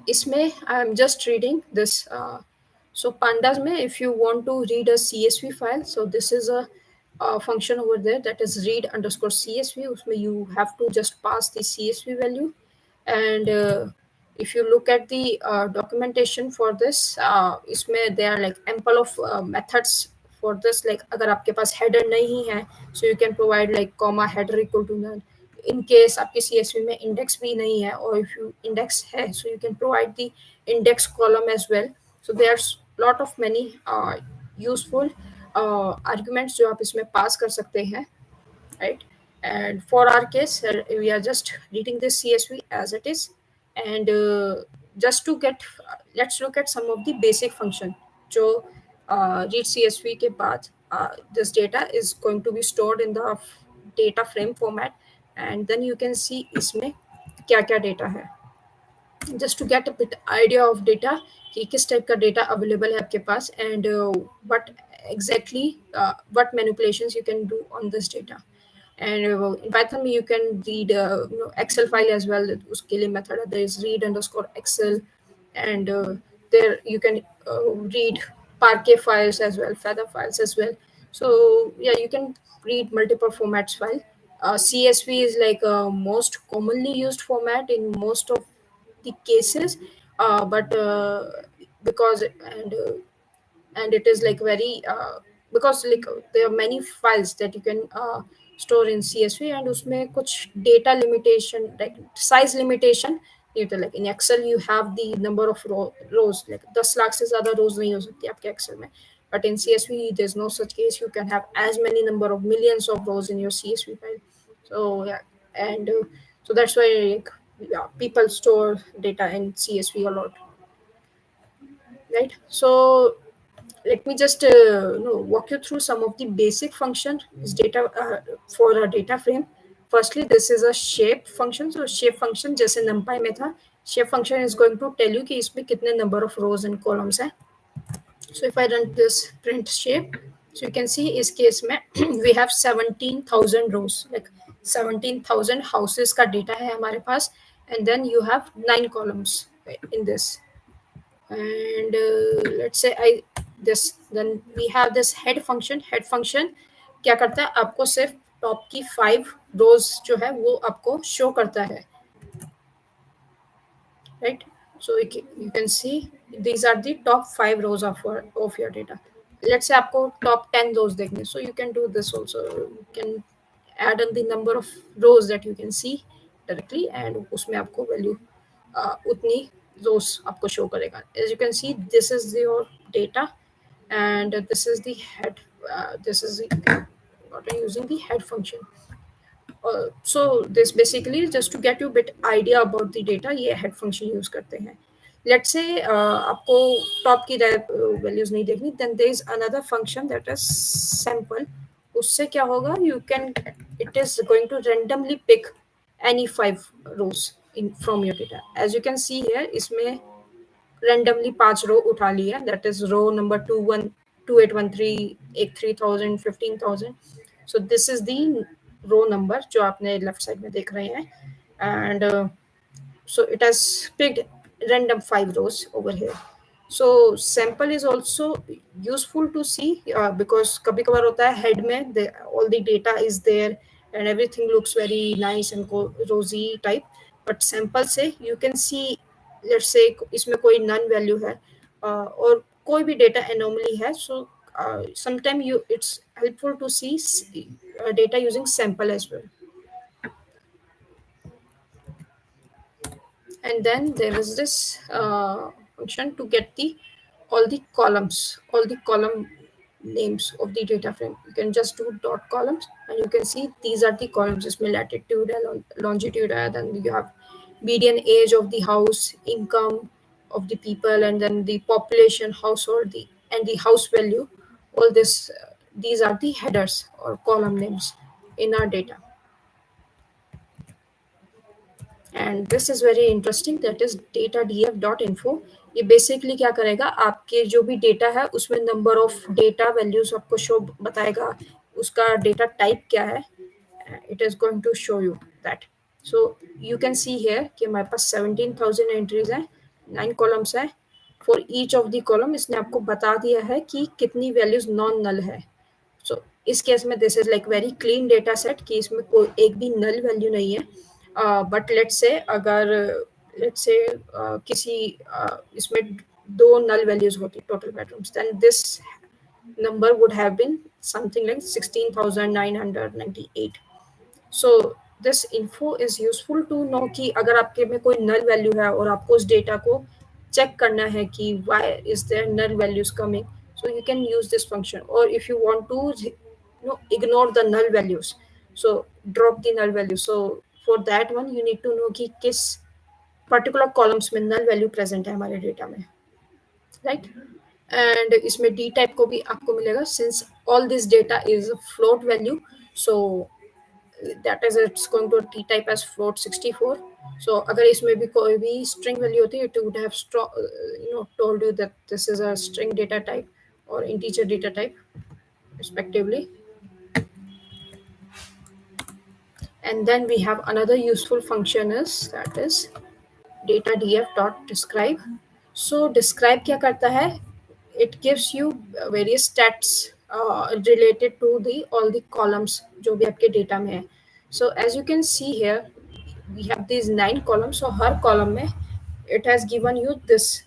इसमें I am just reading this. So pandas में if you want to read a CSV file, so this is a function over there that is read underscore CSV. उसमें you have to just pass the CSV value, and if you look at the documentation for this, इसमें there are like ample of methods for this. Like अगर आपके पास header नहीं है, so you can provide like comma header equal to none. In case आपके CSV में index भी नहीं है, or if you index है, so you can provide the index column as well. So there's lot of many useful arguments जो आप इसमें pass कर सकते हैं, right? And for our case, we are just reading this CSV as it is, and just to get, let's look at some of the basic function. जो read CSV के बाद this data is going to be stored in the data frame format, and then you can see इसमें क्या क्या data है. Just to get a bit idea of data कि किस type का data available है आपके पास, and what exactly what manipulations you can do on this data. And in Python you can read Excel file as well. उसके लिए method है, there is read underscore Excel, and there you can read Parquet files as well, Feather files as well. So yeah, you can read multiple formats file. CSV is like most commonly used format in most of the cases, but because and it is like very because like there are many files that you can store in CSV, and उसमें कुछ data limitation like size limitation नहीं होता. Like in Excel you have the number of rows, like 10 lakh से ज़्यादा rows नहीं हो सकती आपके Excel में. But in CSV there's no such case. You can have as many number of millions of rows in your CSV file. So yeah, and so that's why like, yeah, people store data in CSV a lot, right? So let me just walk you through some of the basic function is data for a data frame. Firstly, this is a shape function. So shape function जैसे numpy में था, shape function is going to tell you कि इसमें कितने number of rows and columns हैं. So if I run this print shape, So you can see इस case में we have 17,000 rows, like 17,000 houses का data है हमारे पास, and then you have 9 columns in this. And let's say I this then we have this head function. Head function क्या करता है, आपको सिर्फ टॉप की 5 rows जो है वो आपको शो करता है, right? So you can see these are the top 5 rows of your data. Let's say आपको top 10 rows देखने, so you can do this also. You can add in the number of rows that you can see directly, and उसमें आपको value उतनी rows आपको show करेगा. As you can see, this is your data, and this is the head. This is the what I'm using the head function. So this basically just to get you a bit idea about the data, ये head function use करते हैं. Let's say आपको top की values नहीं देखनी, then there is another function that is sample. उससे क्या होगा, it is going to randomly pick any 5 rows from your data. As you can see here, इसमें randomly 5 row उठा लिया, that is row number 2813, 3000, 15,000. So this is the row number जो आपने left side में देख रहे हैं, and so it has picked random 5 rows over here. So sample is also useful to see, because कभी कभार होता है head में all the data is there and everything looks very nice and rosy type, but sample से you can see, let's say इसमें कोई none value है, और कोई भी data anomaly है, so sometimes it's helpful to see data using sample as well. And then there is this function to get all the column names of the data frame. You can just do dot columns, and you can see these are the columns. Isme latitude and longitude, and then you have median age of the house, income of the people, and then the population, household, and the house value. All this, these are the headers or column names in our data. And this is very interesting, that is datadf.info. ये basically क्या करेगा, आपके जो भी data है उसमें number of data values आपको show बताएगा, उसका डेटा टाइप क्या है, it is going to show you that. So you can see here कि हमारे पास 17,000 एंट्रीज हैं, 9 कॉलम्स हैं. For each of the column इसने आपको बता दिया है कि कितनी वैल्यूज नॉन नल है. सो इस केस में this is like very clean data set कि इसमें कोई एक भी नल वैल्यू नहीं है. बट लेट्स से अगर लेट्स से किसी इसमें 2 null values होती total bedrooms, then this number would have been something like 16,998. So this info is useful to know कि अगर आपके में कोई null value है और आपको उस data को check करना है कि why is there null values coming, so you can use this function. Or if you want to ignore the null values, so drop the null value. So for that one you need to know कि किस particular columns में null value present है हमारे data में, right? And इसमें d type को भी आपको मिलेगा, since all this data is float value, so that is it's going to t type as float 64. So अगर इसमें भी कोई भी string value होती, it would have told you that this is a string data type or integer data type respectively. And then we have another useful function is that is datadf.describe. So describe क्या करता है, it gives you various stats related to the all the columns जो भी आपके data में है. So as you can see here, we have these 9 columns. So her column में it has given you this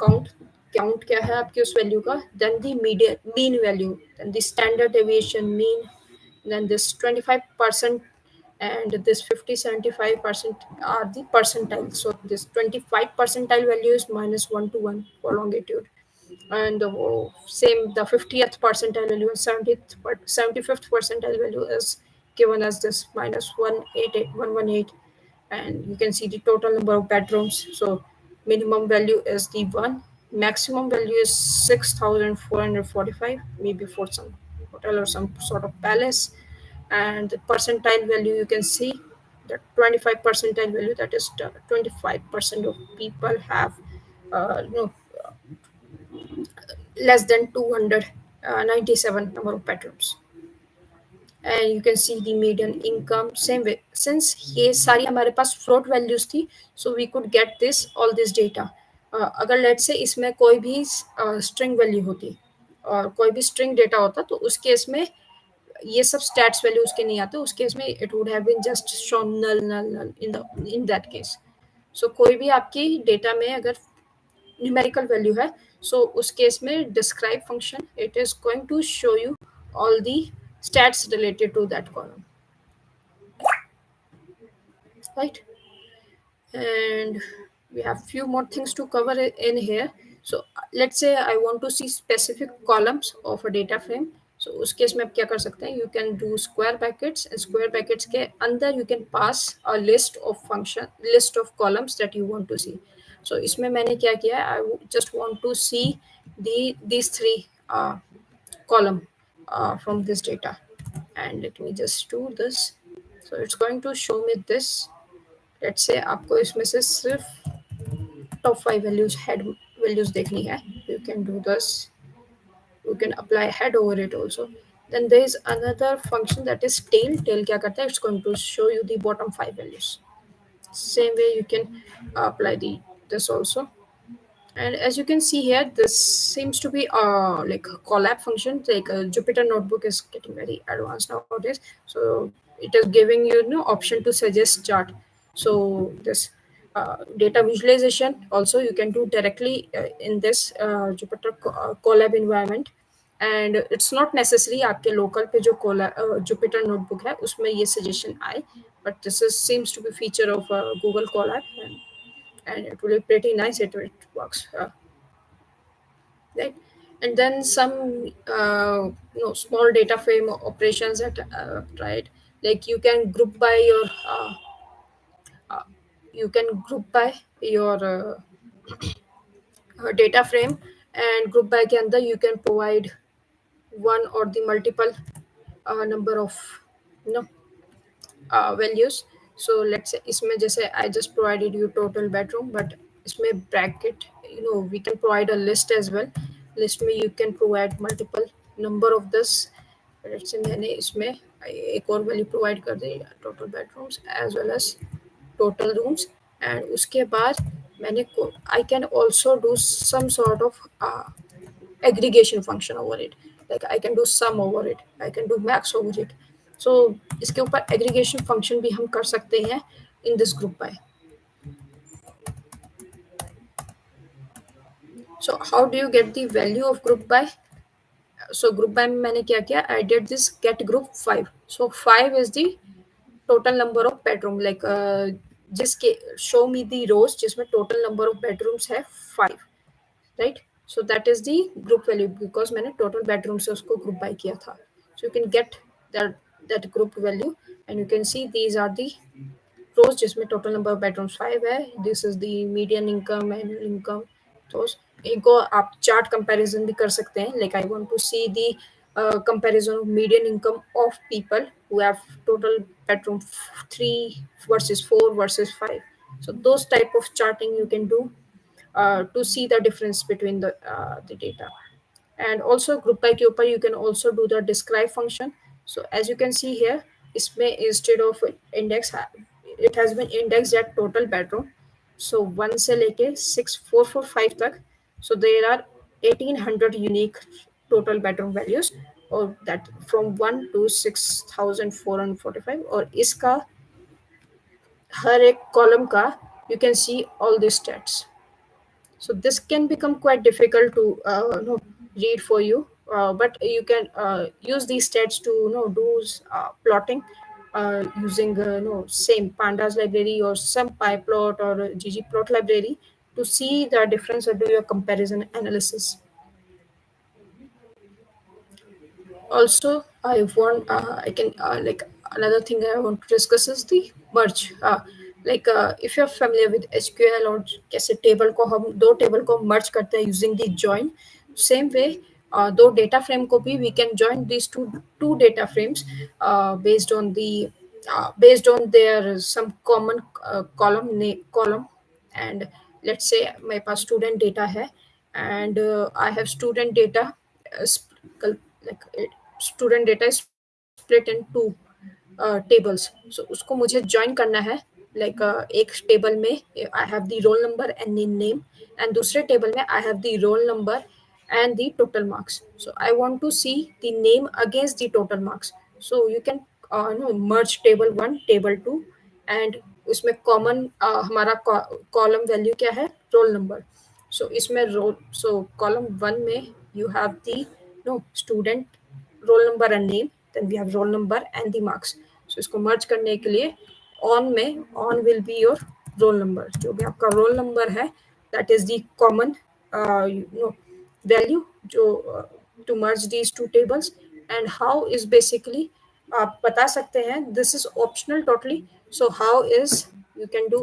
count. Count क्या है आपकी उस value का, then the mean value, then the standard deviation mean, then this 25%, and this 50, 75% are the percentile. So this 25 percentile value is minus 1 to 1 for longitude, and same the 50th percentile value and 75th percentile value is given as this minus 188,118. And you can see the total number of bedrooms. So minimum value is the 1, maximum value is 6,445, maybe for some hotel or some sort of palace. And the percentile value, you can see the 25 percentile value, that is 25% of people have uh, you know less than 200 97 number of bedrooms. And you can see the median income same way, since ये सारी हमारे पास float values थी, so we could get this all this data. अगर let's say इसमें कोई भी string value होती और कोई भी string data होता, तो उस केस में ये सब stats value उसके नहीं आते, उस केस में it would have been just shown null in that case. So कोई भी आपकी data में अगर numerical value है, so उस केस में describe function it is going to show you all the stats related to that column, right? And we have few more things to cover in here. So let's say I want to see specific columns of a data frame. So उस case में आप क्या कर सकते हैं, you can do square brackets, and square brackets के अंदर you can pass a list of columns that you want to see. So इसमें मैंने क्या किया है, I just want to see these three column from this data, and let me just do this. So it's going to show me this. Let's say आपको इसमें से सिर्फ top 5 values head values देखनी है, you can do this. You can apply head over it also. Then there is another function that is tail क्या करता है, it's going to show you the bottom 5 values. Same way you can apply this also. And as you can see here, this seems to be like a collab function. Like Jupyter Notebook is getting very advanced nowadays, so it is giving you, option to suggest chart. So this data visualization also you can do directly in this Jupyter Colab environment. And it's not necessary आपके local पे जो Jupyter Notebook है उसमें ये suggestion आए, but this seems to be feature of Google Colab, and it will be pretty nice. It works, right? And then some small data frame operations that right, like uh, you can group by your data frame, and group by के अंदर you can provide one or the multiple number of you know values. So let's say इसमें जैसे I just provided you total bedroom, but इसमें bracket, we can provide a list as well. List में you can provide multiple number of this. Let's say मैंने इसमें एक और value provide कर दी, total bedrooms as well as total rooms. And उसके बाद मैंने I can also do some sort of aggregation function over it. Like I can do sum over it, I can do max over it. So इसके ऊपर aggregation function भी हम कर सकते हैं in this group by. So how do you get the value of group by? So group by में मैंने क्या किया, I did this get group 5. So 5 is the total number of bedroom, like जिसके show me the rows जिसमें total number of bedrooms है 5, right? So that is the group value because मैंने total bedroom से उसको group by किया था. So you can get that group value, and you can see these are the rows जिसमें total number of bedrooms 5 है. This is the median income, annual income. तो इनको आप chart comparison भी कर सकते हैं. Like I want to see the comparison of median income of people who have total bedroom 3 versus 4 versus 5. So those type of charting you can do to see the difference between the data. And also group by के ऊपर you can also do the describe function. So as you can see here, इसमें instead of index it has been indexed at total bedroom. So 1 से लेके 6445 तक. So there are 1800 unique total bedroom values, or that from 1 to 6445. और इसका हर एक column का you can see all the stats. So this can become quite difficult to read for you, but you can use these stats to do plotting using same pandas library or some pyplot or ggplot library to see the difference or do your comparison analysis. Also I can like another thing I want to discuss is the merge. Like if you're familiar with SQL और कैसे table को हम दो table को merge करते हैं using the join, same way दो data frame को भी we can join these two data frames based on their some common column. And let's say my pass student data है, and I have student data like student data is split in two tables. So उसको मुझे join करना है, like एक table में I have the roll number and the name, and दूसरे table में I have the roll number and the total marks. So I want to see the name against the total marks. So you can no, merge table 1 table 2, and उसमें common हमारा column value क्या है, roll number. So इसमें roll, so column 1 में you have the no student roll number and name, then we have roll number and the marks. So इसको merge करने के लिए on में on will be your roll number, जो भी आपका roll number है that is the common value जो to merge these two tables. And how is basically आप बता सकते हैं, this is optional totally. So how is you can do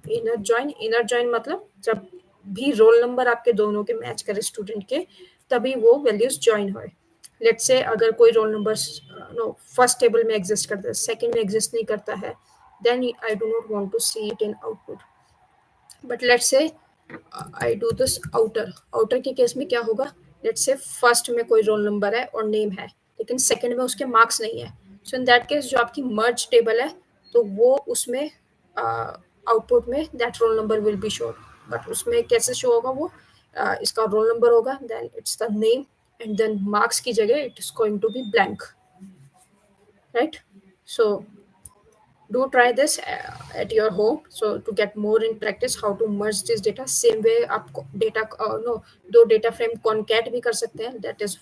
inner join मतलब जब भी रोल नंबर आपके दोनों के मैच करे स्टूडेंट के, तभी वो वैल्यूज जॉइन होए. लेट्स से अगर कोई roll number no first table में एग्जिस्ट करता है, सेकंड में एग्जिस्ट नहीं करता है, then I do not want to see it in output. But let's say I do this outer के केस में क्या होगा, लेट्स से फर्स्ट में कोई रोल नंबर है और नेम है, लेकिन सेकंड में उसके मार्क्स नहीं है. सो इन दैट केस जो आपकी मर्ज टेबल है, तो वो उसमें आउटपुट में that roll number will be showed. बट उसमें कैसे शो होगा वो, इसका रोल नंबर होगा, then it's the name, and then marks की जगह it is going to be blank, right. So do try this at your home, so to get more in practice how to merge this data. Same way आप data no दो data frame concat भी कर सकते हैं, that is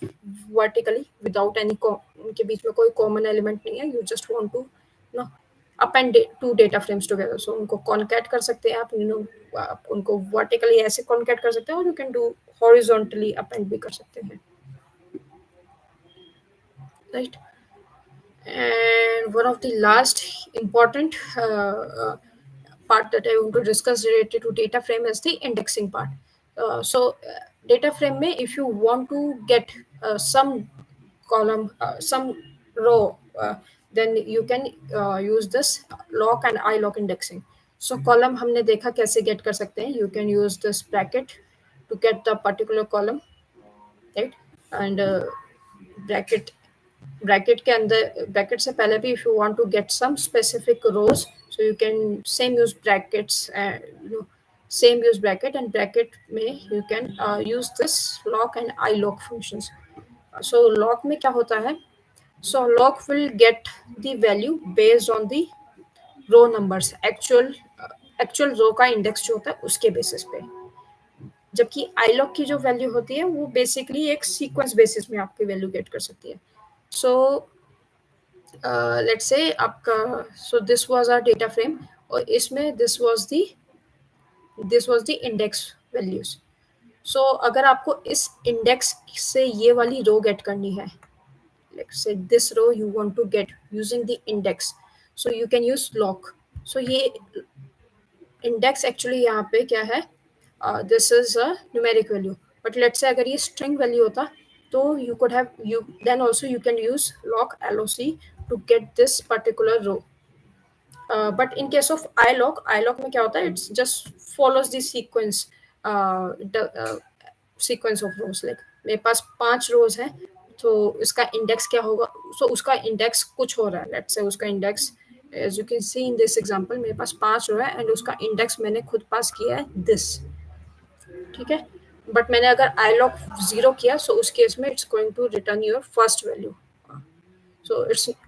vertically without any उनके बीच में कोई common element नहीं है, you just want to no append two data frames together. So उनको concat कर सकते हैं आप, आप उनको vertically ऐसे concat कर सकते हैं, और you can do horizontally append भी कर सकते हैं, right. And one of the last important part that I want to discuss related to data frame is the indexing part. Data frame mein, if you want to get some column, some row, then you can use this lock and iLock indexing. So column हमने देखा कैसे get कर सकते हैं. You can use this bracket to get the particular column, right? And bracket के अंदर, bracket से पहले भी if you want to get some specific rows, so you can same use brackets, same use bracket, and bracket में you can use this lock and iLock functions. So lock में क्या होता है, so lock will get the value based on the row numbers, actual row का index जो होता है उसके basis पे, जबकि iLock की जो वैल्यू होती है वो बेसिकली एक सीक्वेंस बेसिस में आपकी वैल्यू गेट कर सकती है. सो लेट्स से आपका, so this was our data frame, और इसमें this was the index values. So अगर आपको इस इंडेक्स से ये वाली रो गेट करनी है, let's say this row you want to get using the index, so you can use loc. So ये इंडेक्स एक्चुअली यहाँ पे क्या है, this is a numeric value, but let's say अगर ये स्ट्रिंग वैल्यू होता, तो you could have you then also you can use lock to get this particular row. But in case of iLock में क्या होता है, it's just follows the sequence, sequence of rows. Like मेरे पास 5 rows हैं, तो इसका इंडेक्स क्या होगा, so उसका इंडेक्स कुछ हो रहा है. लेट्स से उसका index, as you can see in this example, मेरे पास 5 रो है, एंड उसका इंडेक्स मैंने खुद पास किया है this, ठीक है. बट मैंने अगर iLock 0 किया, सो उस केस में it's going to return your first value. So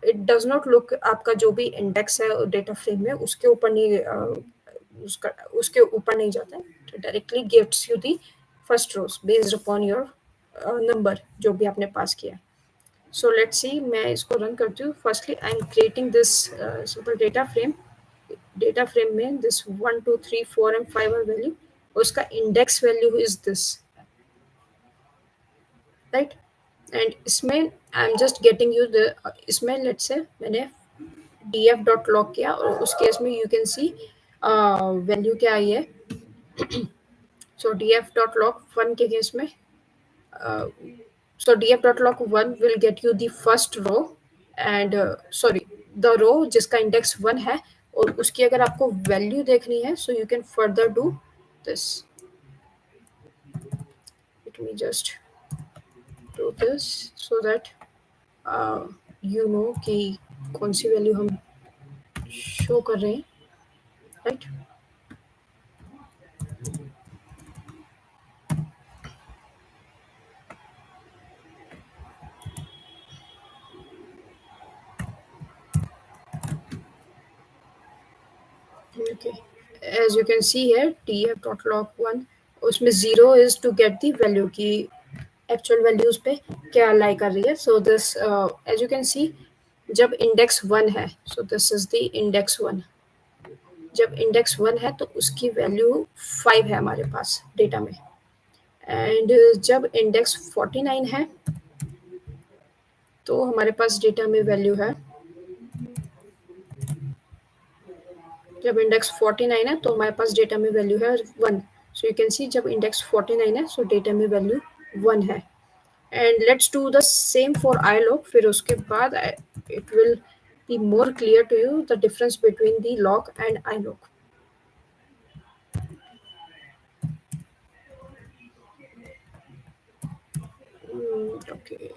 it does not look, आपका जो भी इंडेक्स है डेटा फ्रेम में उसके ऊपर नहीं, उसके ऊपर नहीं जाता है, directly gives you the first rows based upon your number जो भी आपने पास किया. सो लेट्स सी, मैं इसको रन करती हूँ. Firstly I am creating this simple data frame में दिस 1 2 3 4 and 5 are वैल्यू, उसका index value is this, right. And इसमें I am just getting you the, इसमें लेट्स से मैंने df.log किया, और उस केस में यू कैन सी वैल्यू क्या आई है. सो df.log 1 के केस में, so df.log 1 will get you the first row, and sorry, the row जिसका इंडेक्स 1 है, और उसकी अगर आपको वैल्यू देखनी है, so you can further do this. Let me just do this so that you know कि कौन सी वैल्यू हम शो कर रहे हैं, right. Okay. As you can see here, tf.log1, उसमें 0 is to get the value की actual values पे क्या lie कर रही है. So this, as you can see, जब index 1 है, so this is the index 1. जब index 1 है तो उसकी value 5 है हमारे पास डेटा में. एंड जब index 49 है तो हमारे पास डेटा में वैल्यू है, जब इंडेक्स 49 है तो हमारे पास डेटा में वैल्यू है 1. सो यू कैन सी जब इंडेक्स 49 है सो डेटा में वैल्यू 1 है. And let's do the same for I log. फिर उसके बाद it will be more clear to you the difference between the log and ilog. Okay.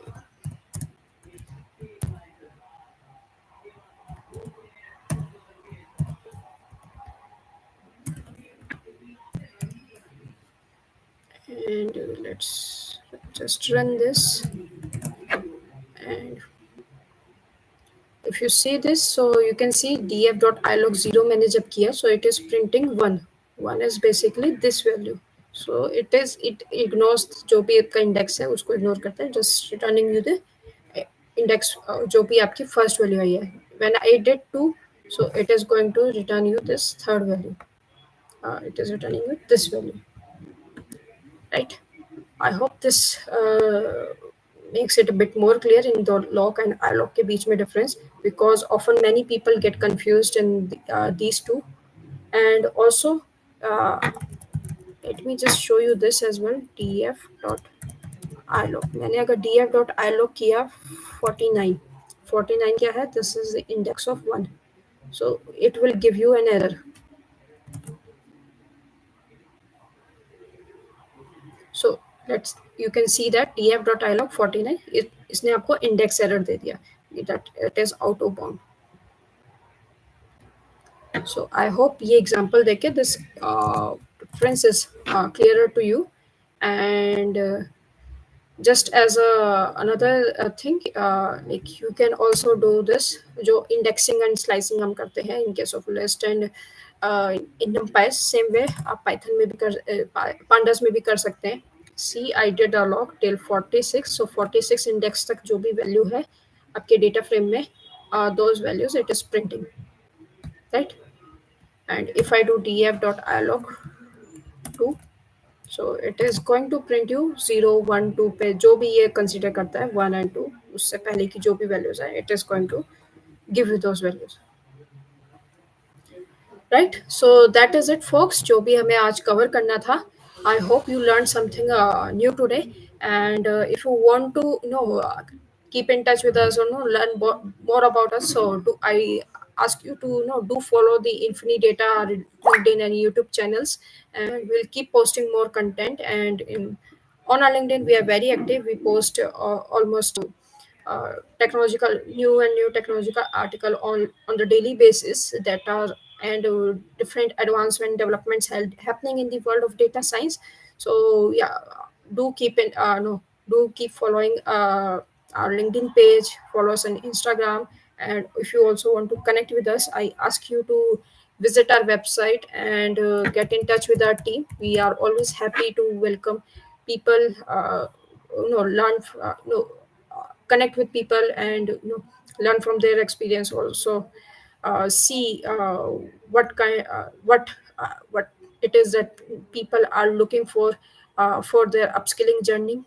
And let's just run this. And if you see this, so you can see df.ilog0 मैंने जब किया, so it is printing 1. 1 is basically this value. So it ignores जो भी इसका index है उसको ignore करता है, just returning you the index जो भी आपकी first value आई है. When I did 2, so it is going to return you this third value. It is returning you this value, right? I hope this makes it a bit more clear in the log and ilog के बीच में difference, because often many people get confused in these two. And also let me just show you this as well. df.ilog, मैंने अगर df.ilog किया 49, 49 क्या है, this is the index of 1, so it will give you an error. So let's, you can see that df.ilog 49 इसने आपको index error दे दिया, that it is out of bound. So I hope ये example देके this difference is clearer to you. And just as another thing, like you can also do this जो indexing and slicing हम करते हैं in case of list and in numpy, same way आप python में भी कर pandas में भी कर सकते हैं. See, I did a log till 46, so 46 index तक जो भी value है आपके data frame में, those values it is printing, right? And if I do df.ilog2, so it is going to print you 0 1 2 पे जो भी ये consider करता है 1 and 2 उससे पहले की जो भी values है it is going to give you those values, right? So that is it folks, जो भी हमें आज cover करना था. I hope you learned something new today. And if you want to keep in touch with us or learn more about us, so do I ask you to do follow the Infinidata LinkedIn and YouTube channels, and we'll keep posting more content. And on our LinkedIn we are very active. We post almost technological new technological article on the daily basis that are, and different advancement developments happening in the world of data science. So yeah, do keep in no do keep following our LinkedIn page, follow us on Instagram. And if you also want to connect with us, I ask you to visit our website and get in touch with our team. We are always happy to welcome people, learn connect with people, and learn from their experience also. See what it is that people are looking for their upskilling journey.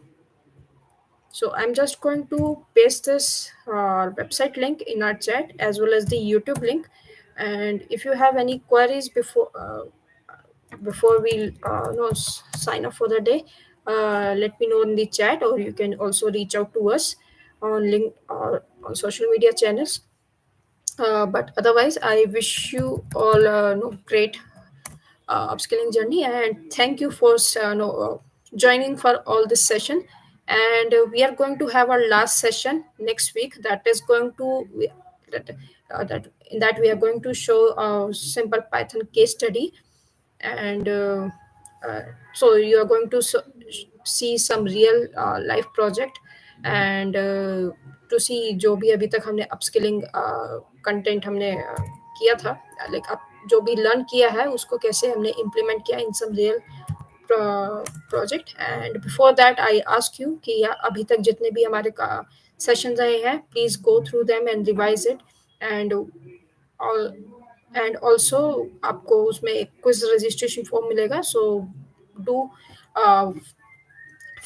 So I'm just going to paste this website link in our chat as well as the YouTube link. And if you have any queries before we sign up for the day, let me know in the chat, or you can also reach out to us on link or on social media channels. But otherwise, I wish you all great upskilling journey, and thank you for joining for all this session. and we are going to have our last session next week. That is going to that that in that we are going to show a simple Python case study, and uh, so you are going to see some real life project, and to see जो भी अभी तक हमने upskilling content हमने किया था, like अब जो भी लर्न किया है उसको कैसे हमने इम्प्लीमेंट किया in some real project. And before that I ask you कि अभी तक जितने भी हमारे सेशन रहे हैं, please go through them and revise it. And all and also आपको उसमें एक क्विज रजिस्ट्रेशन फॉर्म मिलेगा, so do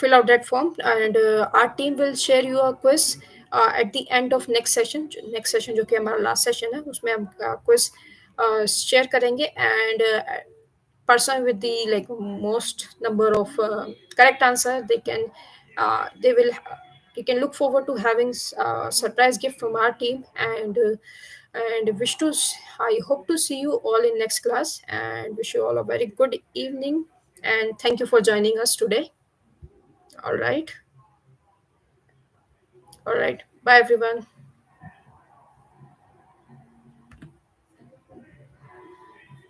fill out that form, and our team will share you a quiz at the end of next session. Next session जो कि हमारा last session है, उसमें हम quiz share करेंगे, and person with the like most number of correct answer, they will you can look forward to having surprise gift from our team. And wish to I hope to see you all in next class, and wish you all a very good evening, and thank you for joining us today. All right. All right. Bye, everyone.